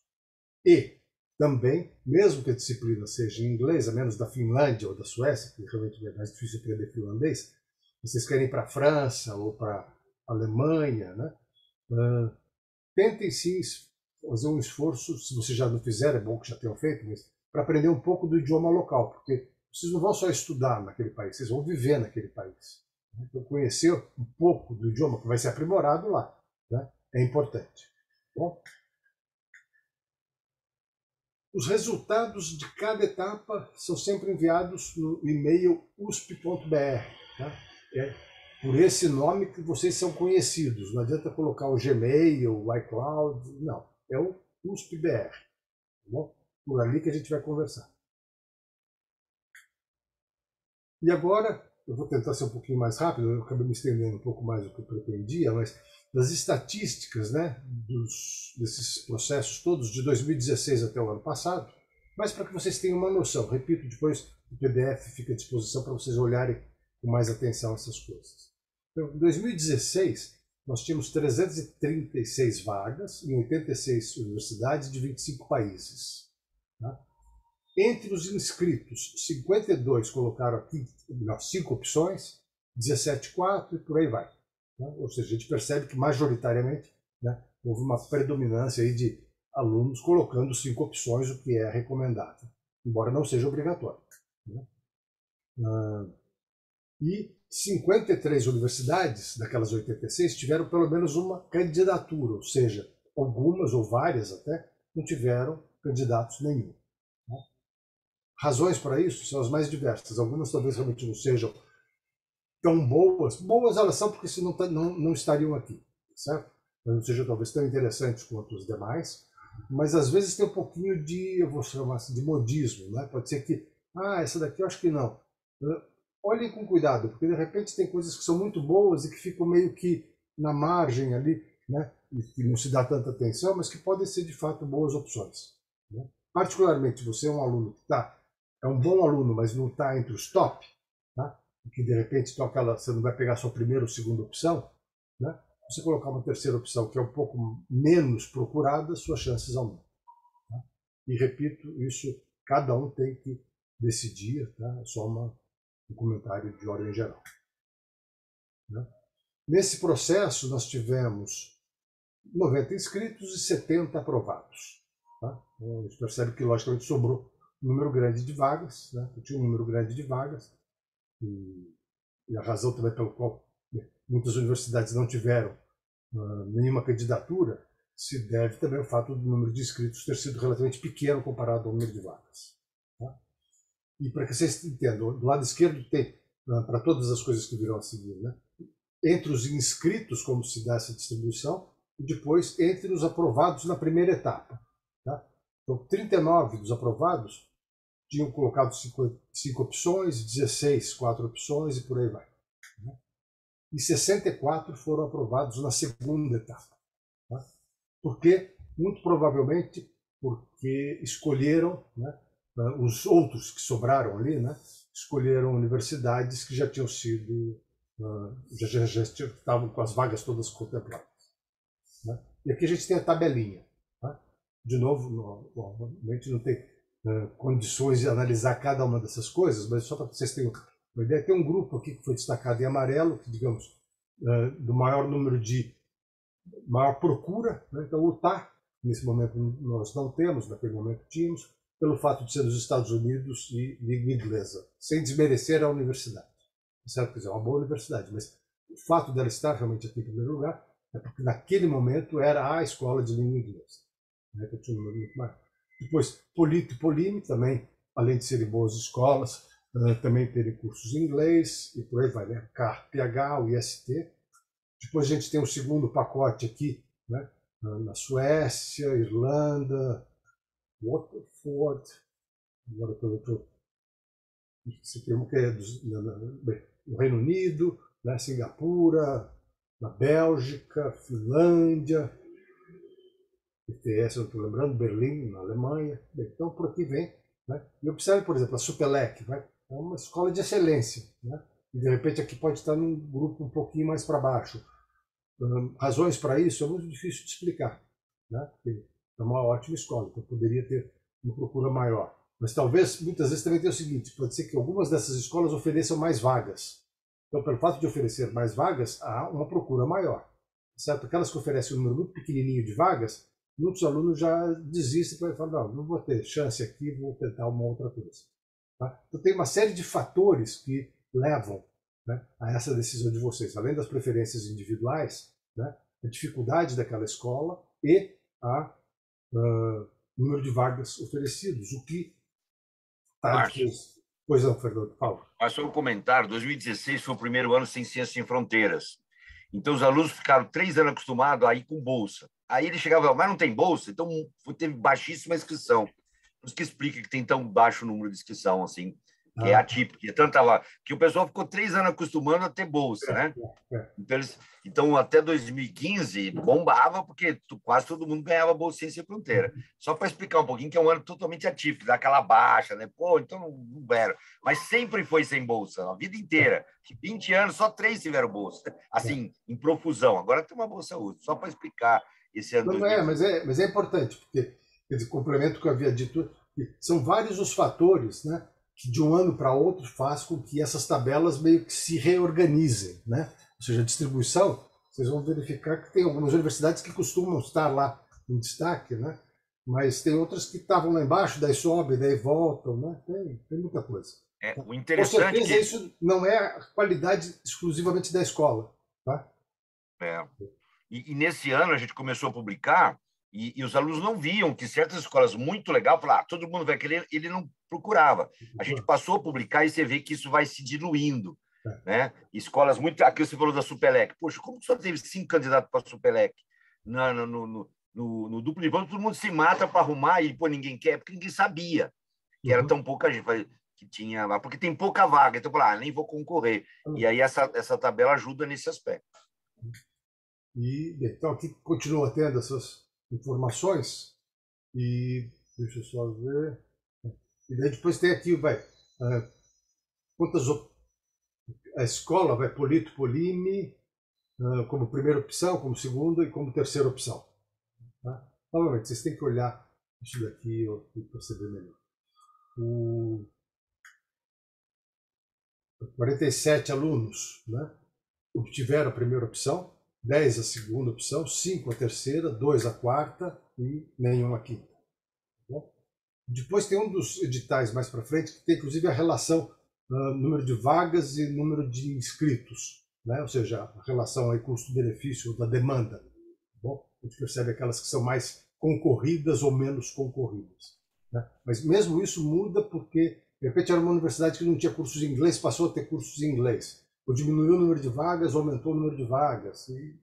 E também, mesmo que a disciplina seja em inglês, a menos da Finlândia ou da Suécia, que realmente é mais difícil aprender finlandês, vocês querem ir para a França ou para a Alemanha, né? Tentem sim fazer um esforço, se vocês já não fizeram, é bom que já tenham feito, mas para aprender um pouco do idioma local, porque vocês não vão só estudar naquele país, vocês vão viver naquele país. Então, conhecer um pouco do idioma que vai ser aprimorado lá, né? É importante. Bom, os resultados de cada etapa são sempre enviados no e-mail usp.br. Tá? É por esse nome que vocês são conhecidos. Não adianta colocar o Gmail, o iCloud, não. É o USP-BR. Tá bom? Por ali que a gente vai conversar. E agora, eu vou tentar ser um pouquinho mais rápido, eu acabei me estendendo um pouco mais do que eu pretendia, mas das estatísticas, né, desses processos todos de 2016 até o ano passado, mas para que vocês tenham uma noção. Repito, depois o PDF fica à disposição para vocês olharem com mais atenção essas coisas. Então, em 2016, nós tínhamos 336 vagas em 86 universidades de 25 países. Tá? Entre os inscritos, 52 colocaram aqui 5 opções, 17 4 e por aí vai. Né? Ou seja, a gente percebe que majoritariamente, né, houve uma predominância aí de alunos colocando 5 opções, o que é recomendável, embora não seja obrigatório. Né? E 53 universidades daquelas 86 tiveram pelo menos uma candidatura, ou seja, algumas ou várias até não tiveram candidatos nenhum. Né? Razões para isso são as mais diversas. Algumas talvez realmente não sejam tão boas. Boas elas são porque senão não estariam aqui, certo? Não sejam talvez tão interessantes quanto os demais, mas às vezes tem um pouquinho de, eu vou chamar assim, de modismo, né? Pode ser que, essa daqui eu acho que não. Olhem com cuidado, porque de repente tem coisas que são muito boas e que ficam meio que na margem ali, né? E que não se dá tanta atenção, mas que podem ser de fato boas opções. Né? Particularmente, você é um aluno que é um bom aluno, mas não está entre os top, tá? E que de repente você não vai pegar a sua primeira ou segunda opção, né? Você colocar uma terceira opção que é um pouco menos procurada, suas chances aumentam. Tá? E repito, isso cada um tem que decidir, tá? É só um comentário de ordem geral. Né? Nesse processo, nós tivemos 90 inscritos e 70 aprovados. Tá? Então, a gente percebe que, logicamente, sobrou um número grande de vagas. Né? Tinha um número grande de vagas. E a razão também pela qual muitas universidades não tiveram nenhuma candidatura se deve também ao fato do número de inscritos ter sido relativamente pequeno comparado ao número de vagas. Tá? E para que vocês entendam, do lado esquerdo tem, para todas as coisas que virão a seguir, né? Entre os inscritos, como se dá essa distribuição, e depois entre os aprovados na primeira etapa. Tá? Então, 39 dos aprovados tinham colocado 5 opções, 16, 4 opções e por aí vai. Né? E 64 foram aprovados na segunda etapa. Tá? Porque muito provavelmente porque escolheram, né, os outros que sobraram ali, né, escolheram universidades que já tinham sido, já estavam com as vagas todas contempladas. Né? E aqui a gente tem a tabelinha. Tá? De novo, normalmente não tem condições de analisar cada uma dessas coisas, mas só para vocês terem uma ideia, tem um grupo aqui que foi destacado em amarelo, que, digamos, do maior número de maior procura, né? Então o Utah, nesse momento nós não temos, naquele momento tínhamos, pelo fato de ser nos Estados Unidos e língua inglesa, sem desmerecer a universidade. Certo? Quer dizer, é uma boa universidade, mas o fato dela estar realmente aqui em primeiro lugar é porque naquele momento era a escola de língua inglesa. Né? Que tinha um número muito maior. Depois, Polito e Polimi também, além de serem boas escolas, também terem cursos em inglês, e por aí vai, né? KPH, o IST. Depois a gente tem o segundo pacote aqui, né? Na Suécia, Irlanda, Waterford, agora eu estou. Esse termo que é no Reino Unido, né? Singapura, na Bélgica, Finlândia, ETS, eu não estou lembrando, Berlim, na Alemanha. Bem, então, por aqui vem. Né? E observe, por exemplo, a Supelec, né? É uma escola de excelência. Né? E, de repente, aqui pode estar num grupo um pouquinho mais para baixo. Razões para isso é muito difícil de explicar. Né? É uma ótima escola, então poderia ter uma procura maior. Mas talvez, muitas vezes, também tem o seguinte, pode ser que algumas dessas escolas ofereçam mais vagas. Então, pelo fato de oferecer mais vagas, há uma procura maior. Certo? Aquelas que oferecem um número muito pequenininho de vagas, muitos alunos já desistem para falar, não vou ter chance aqui, vou tentar uma outra coisa. Tá? Então, tem uma série de fatores que levam, né, a essa decisão de vocês, além das preferências individuais, né, a dificuldade daquela escola e o número de vagas oferecidos, o que está difícil. Pois não, Fernando, Paulo. Mas só um comentário, 2016 foi o primeiro ano sem Ciências Sem Fronteiras. Então, os alunos ficaram 3 anos acostumados a ir com bolsa. Aí ele chegava, mas não tem bolsa? Então, teve baixíssima inscrição. Por isso que explica que tem tão baixo número de inscrição, assim, que é atípico. Que o pessoal ficou 3 anos acostumando a ter bolsa, né? Então, até 2015, bombava, porque quase todo mundo ganhava bolsa Ciência Sem Fronteira. Só para explicar um pouquinho, que é um ano totalmente atípico, dá aquela baixa, né? Pô, então não era. Mas sempre foi sem bolsa, a vida inteira. 20 anos, só 3 tiveram bolsa. Assim, em profusão. Agora tem uma bolsa útil. Só para explicar esse ano. Não, mas é importante, porque, quer dizer, complemento o que eu havia dito, são vários os fatores, né, que de um ano para outro faz com que essas tabelas meio que se reorganizem, né? Ou seja, a distribuição, vocês vão verificar que tem algumas universidades que costumam estar lá em destaque, né? Mas tem outras que estavam lá embaixo, daí sobem, daí voltam, né? Tem muita coisa. O interessante com certeza isso não é a qualidade exclusivamente da escola, tá? E nesse ano a gente começou a publicar e os alunos não viam que certas escolas muito legais, falaram, todo mundo vai querer, ele não procurava. A gente passou a publicar e você vê que isso vai se diluindo. Né? Escolas muito... Aqui você falou da Supelec. Poxa, como só teve 5 candidatos para a Supelec? No duplo diploma, todo mundo se mata para arrumar e pô, ninguém quer, porque ninguém sabia que era tão pouca gente que tinha lá, porque tem pouca vaga. Então, nem vou concorrer. E aí essa tabela ajuda nesse aspecto. E, então, aqui continua tendo essas informações. E deixa eu só ver. E daí depois tem aqui, quantas a escola vai Polito, Polimi, como primeira opção, como segunda e como terceira opção. Tá? Novamente, vocês têm que olhar isso daqui e perceber melhor. 47 alunos, né, obtiveram a primeira opção, 10 a segunda opção, 5 a terceira, 2 a quarta e nenhum a quinta. Bom, depois tem um dos editais mais para frente que tem inclusive a relação número de vagas e número de inscritos, né? Ou seja, a relação aí custo-benefício da demanda. Bom, a gente percebe aquelas que são mais concorridas ou menos concorridas. Né? Mas mesmo isso muda porque, de repente, era uma universidade que não tinha cursos em inglês, passou a ter cursos em inglês. Ou diminuiu o número de vagas, aumentou o número de vagas. E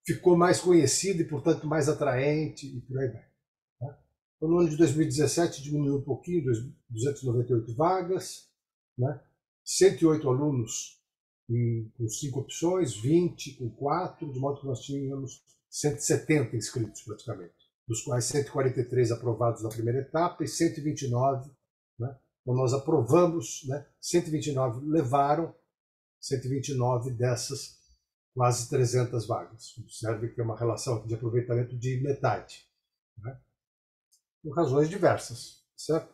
ficou mais conhecido e, portanto, mais atraente e por aí vai. Né? Então, no ano de 2017, diminuiu um pouquinho, 298 vagas, né? 108 alunos com 5 opções, 20 com 4, de modo que nós tínhamos 170 inscritos praticamente. dos quais 143 aprovados na primeira etapa e 129, né? Então nós aprovamos, né? 129 levaram, 129 dessas quase 300 vagas. Observe que é uma relação de aproveitamento de metade, né? Por razões diversas, certo?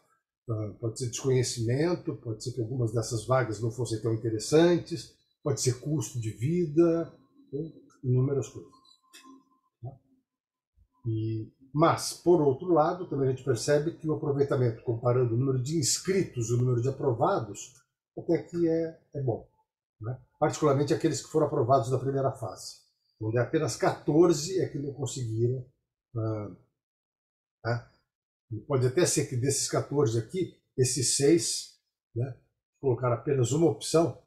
Pode ser desconhecimento, pode ser que algumas dessas vagas não fossem tão interessantes, pode ser custo de vida, inúmeras coisas. Mas, por outro lado, também a gente percebe que o aproveitamento, comparando o número de inscritos e o número de aprovados, até que é bom, né? Particularmente aqueles que foram aprovados na primeira fase, onde apenas 14 é que não conseguiram. Né? Pode até ser que desses 14 aqui, esses 6, né, colocaram apenas uma opção,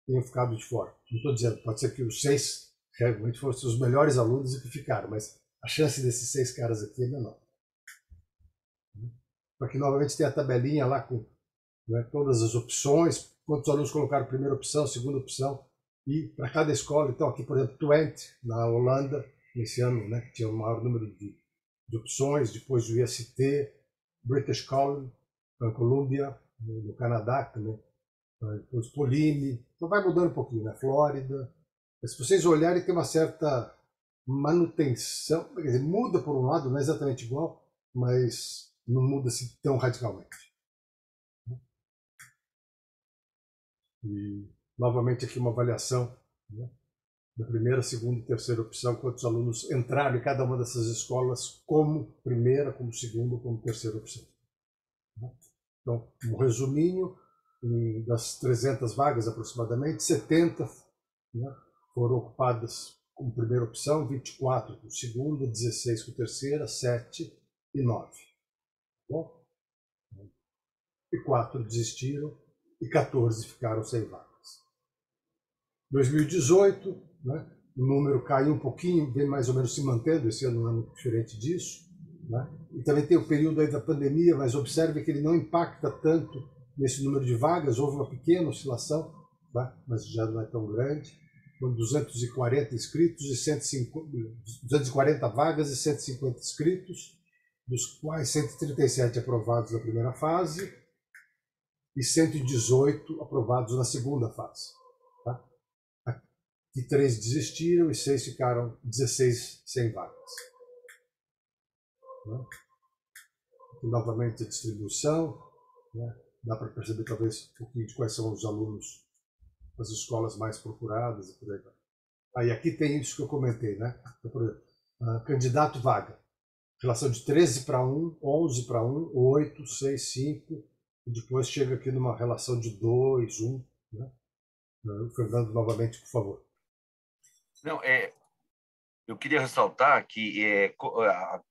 tenham ficado de fora. Não estou dizendo, pode ser que os 6 realmente fossem os melhores alunos e que ficaram, mas a chance desses 6 caras aqui é menor. Para que novamente tenha a tabelinha lá com, né, todas as opções, quantos alunos colocaram primeira opção, segunda opção, e para cada escola. Então aqui, por exemplo, Twente, na Holanda, nesse ano, né, que tinha o maior número de opções, depois o IST, British Columbia, no Canadá também, depois Polime, então vai mudando um pouquinho, né? Flórida. Mas se vocês olharem, tem uma certa manutenção, quer dizer, muda por um lado, não é exatamente igual, mas não muda-se tão radicalmente. E, novamente, aqui uma avaliação, né, da primeira, segunda e terceira opção, quantos alunos entraram em cada uma dessas escolas como primeira, como segunda, como terceira opção. Então, um resuminho, das 300 vagas aproximadamente, 70, né, foram ocupadas como primeira opção, 24 como segunda, 16 como terceira, 7 e 9. Bom? E 4 desistiram e 14 ficaram sem vagas. 2018, né, o número caiu um pouquinho, vem mais ou menos se mantendo, esse ano não é muito diferente disso, né? E também tem o período aí da pandemia, mas observe que ele não impacta tanto nesse número de vagas, houve uma pequena oscilação, tá? Mas já não é tão grande, com 240 inscritos e 240 vagas e 150 inscritos, dos quais 137 aprovados na primeira fase e 118 aprovados na segunda fase. Tá? Aqui 3 desistiram e 6 ficaram, 16 sem vagas. Né? Aqui, novamente a distribuição, né? Dá para perceber talvez um pouquinho de quais são os alunos das escolas mais procuradas e por aí vai. Aí aqui tem isso que eu comentei, né? Então, por exemplo, candidato vaga, relação de 13 para 1, 11 para 1, 8, 6, 5, e depois chega aqui numa relação de 2, 1. Né? O Fernando, novamente, por favor. Não, eu queria ressaltar que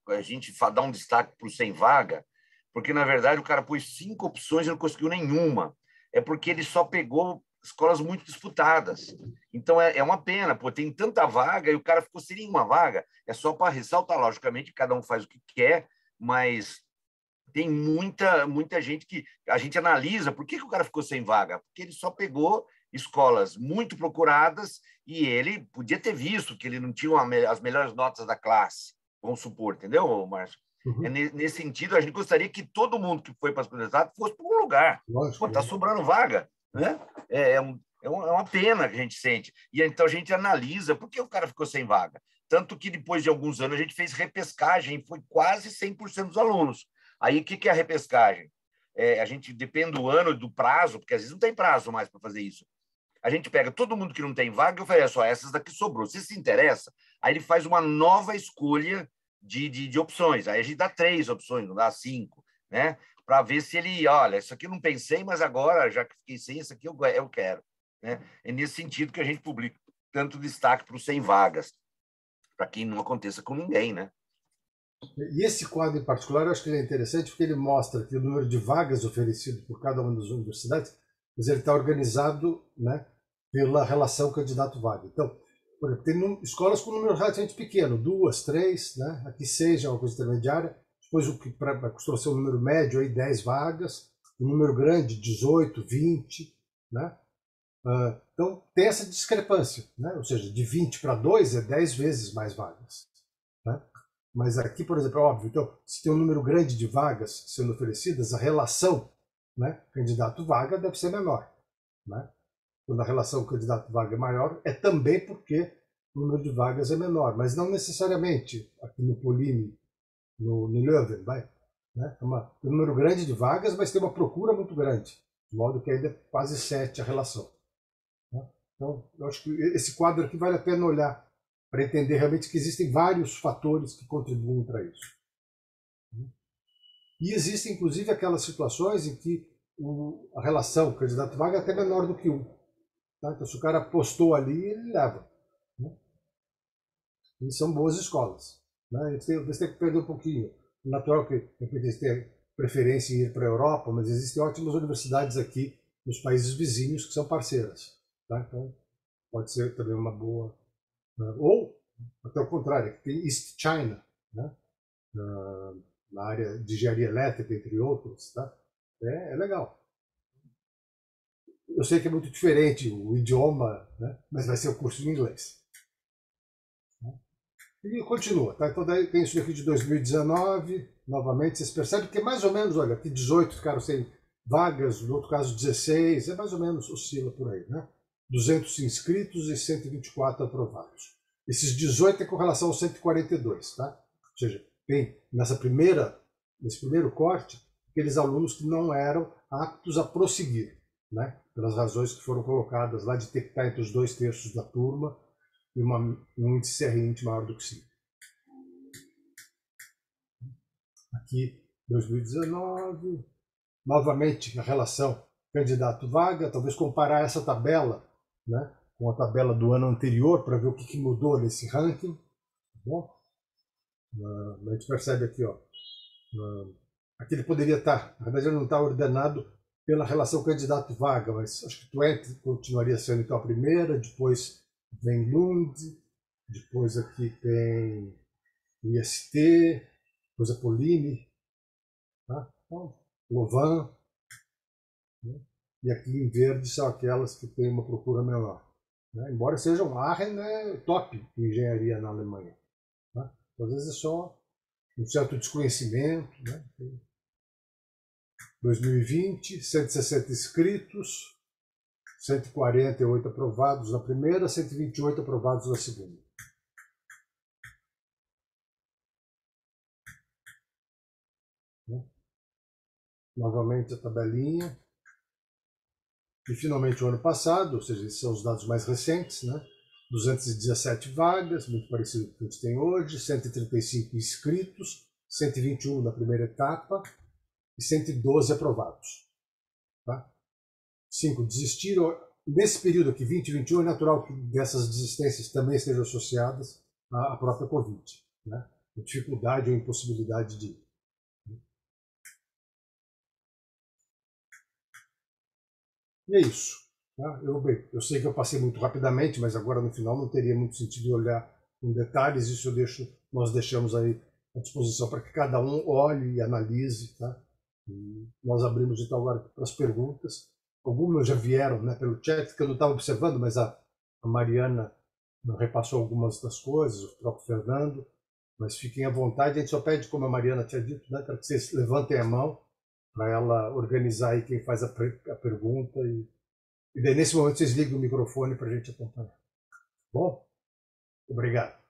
a gente dá um destaque para o sem vaga, porque, na verdade, o cara pôs 5 opções e não conseguiu nenhuma. É porque ele só pegou escolas muito disputadas. Então, é uma pena, pô, tem tanta vaga e o cara ficou sem nenhuma vaga. É só para ressaltar, logicamente, cada um faz o que quer, mas tem muita gente que a gente analisa por que o cara ficou sem vaga, porque ele só pegou escolas muito procuradas e ele podia ter visto que ele não tinha as melhores notas da classe, vamos supor, entendeu, Márcio? Uhum. Nesse sentido, a gente gostaria que todo mundo que foi para as universidades fosse para um lugar. Lógico, Está sobrando vaga, né? É uma pena que a gente sente. E então a gente analisa por que o cara ficou sem vaga. Tanto que depois de alguns anos a gente fez repescagem e foi quase 100% dos alunos. Aí o que é a repescagem? A gente depende do ano, do prazo, porque às vezes não tem prazo mais para fazer isso. A gente pega todo mundo que não tem vaga e oferece, essas daqui sobrou. Se se interessa, aí ele faz uma nova escolha de opções. Aí a gente dá 3 opções, não dá 5, né? Para ver se ele, olha, isso aqui eu não pensei, mas agora, já que fiquei sem, isso aqui eu quero. Né? É nesse sentido que a gente publica tanto destaque para os 100 vagas, para que não aconteça com ninguém, né? E esse quadro em particular, eu acho que ele é interessante porque ele mostra que o número de vagas oferecido por cada uma das universidades, mas ele está organizado, né, pela relação candidato-vaga. Então, por exemplo, tem escolas com número relativamente pequeno, 2, 3, né? Aqui 6 é uma coisa intermediária, depois o que costuma ser um número médio, aí 10 vagas, um número grande, 18, 20, né? Então, tem essa discrepância, né? Ou seja, de 20 para 2 é 10 vezes mais vagas. Né? Mas aqui, por exemplo, é óbvio, então, se tem um número grande de vagas sendo oferecidas, a relação, né, candidato-vaga deve ser menor. Né? Quando a relação candidato-vaga é maior, é também porque o número de vagas é menor, mas não necessariamente aqui no Polimi, no Leuven, vai. Né? Tem um número grande de vagas, mas tem uma procura muito grande, de modo que ainda é quase 7 a relação. Né? Então, eu acho que esse quadro aqui vale a pena olhar para entender realmente que existem vários fatores que contribuem para isso. E existem, inclusive, aquelas situações em que a relação candidato-vaga é até menor do que 1. Tá? Então, se o cara postou ali, ele leva. Né? E são boas escolas. Né? Eles têm que perder um pouquinho. É natural que eles tenham preferência em ir para a Europa, mas existem ótimas universidades aqui nos países vizinhos que são parceiras. Tá? Então, pode ser também uma boa. Ou, até o contrário, tem East China, né? Na área de engenharia elétrica, entre outros. Tá? É legal. Eu sei que é muito diferente o idioma, né? Mas vai ser o curso de inglês. E continua, tá? Então daí tem isso aqui de 2019, novamente, vocês percebem que é mais ou menos, olha, aqui 18 ficaram sem vagas, no outro caso 16, é mais ou menos, oscila por aí, né? 200 inscritos e 124 aprovados. Esses 18 é com relação aos 142, tá? Ou seja, tem nesse primeiro corte, aqueles alunos que não eram aptos a prosseguir, né? Pelas razões que foram colocadas lá de ter que estar entre os 2/3 da turma e um índice CR20 maior do que 5. Aqui, 2019, novamente a relação candidato-vaga, talvez comparar essa tabela, né, com a tabela do ano anterior para ver o que mudou nesse ranking. Tá bom? A gente percebe aqui, ó, aqui ele poderia estar, na verdade ele não está ordenado pela relação candidato-vaga, mas acho que Twente continuaria sendo então a primeira, depois vem Lund, depois aqui tem o IST, depois a Polimi, tá? Então, Louvain, né? E aqui em verde são aquelas que têm uma procura menor. Né? Embora sejam Aachen, né, top em engenharia na Alemanha. Tá? Então, às vezes é só um certo desconhecimento. Né? 2020, 160 inscritos, 148 aprovados na primeira, 128 aprovados na segunda. Novamente a tabelinha. E finalmente o ano passado, ou seja, esses são os dados mais recentes, né? 217 vagas, muito parecido com o que a gente tem hoje, 135 inscritos, 121 na primeira etapa e 112 aprovados. Tá? 5 desistiram. Nesse período aqui, 20 e 21, é natural que dessas desistências também estejam associadas à própria Covid. Né? A dificuldade ou impossibilidade de ir. E é isso. Tá? Eu sei que eu passei muito rapidamente, mas agora no final não teria muito sentido olhar em detalhes. Isso nós deixamos aí à disposição para que cada um olhe e analise. Tá? E nós abrimos então agora para as perguntas. Algumas já vieram, né, pelo chat, que eu não estava observando, mas a Mariana repassou algumas das coisas, o próprio Fernando. Mas fiquem à vontade. A gente só pede, como a Mariana tinha dito, né, para que vocês levantem a mão para ela organizar aí quem faz a pergunta e daí nesse momento vocês ligam o microfone para a gente acompanhar. Bom, obrigado.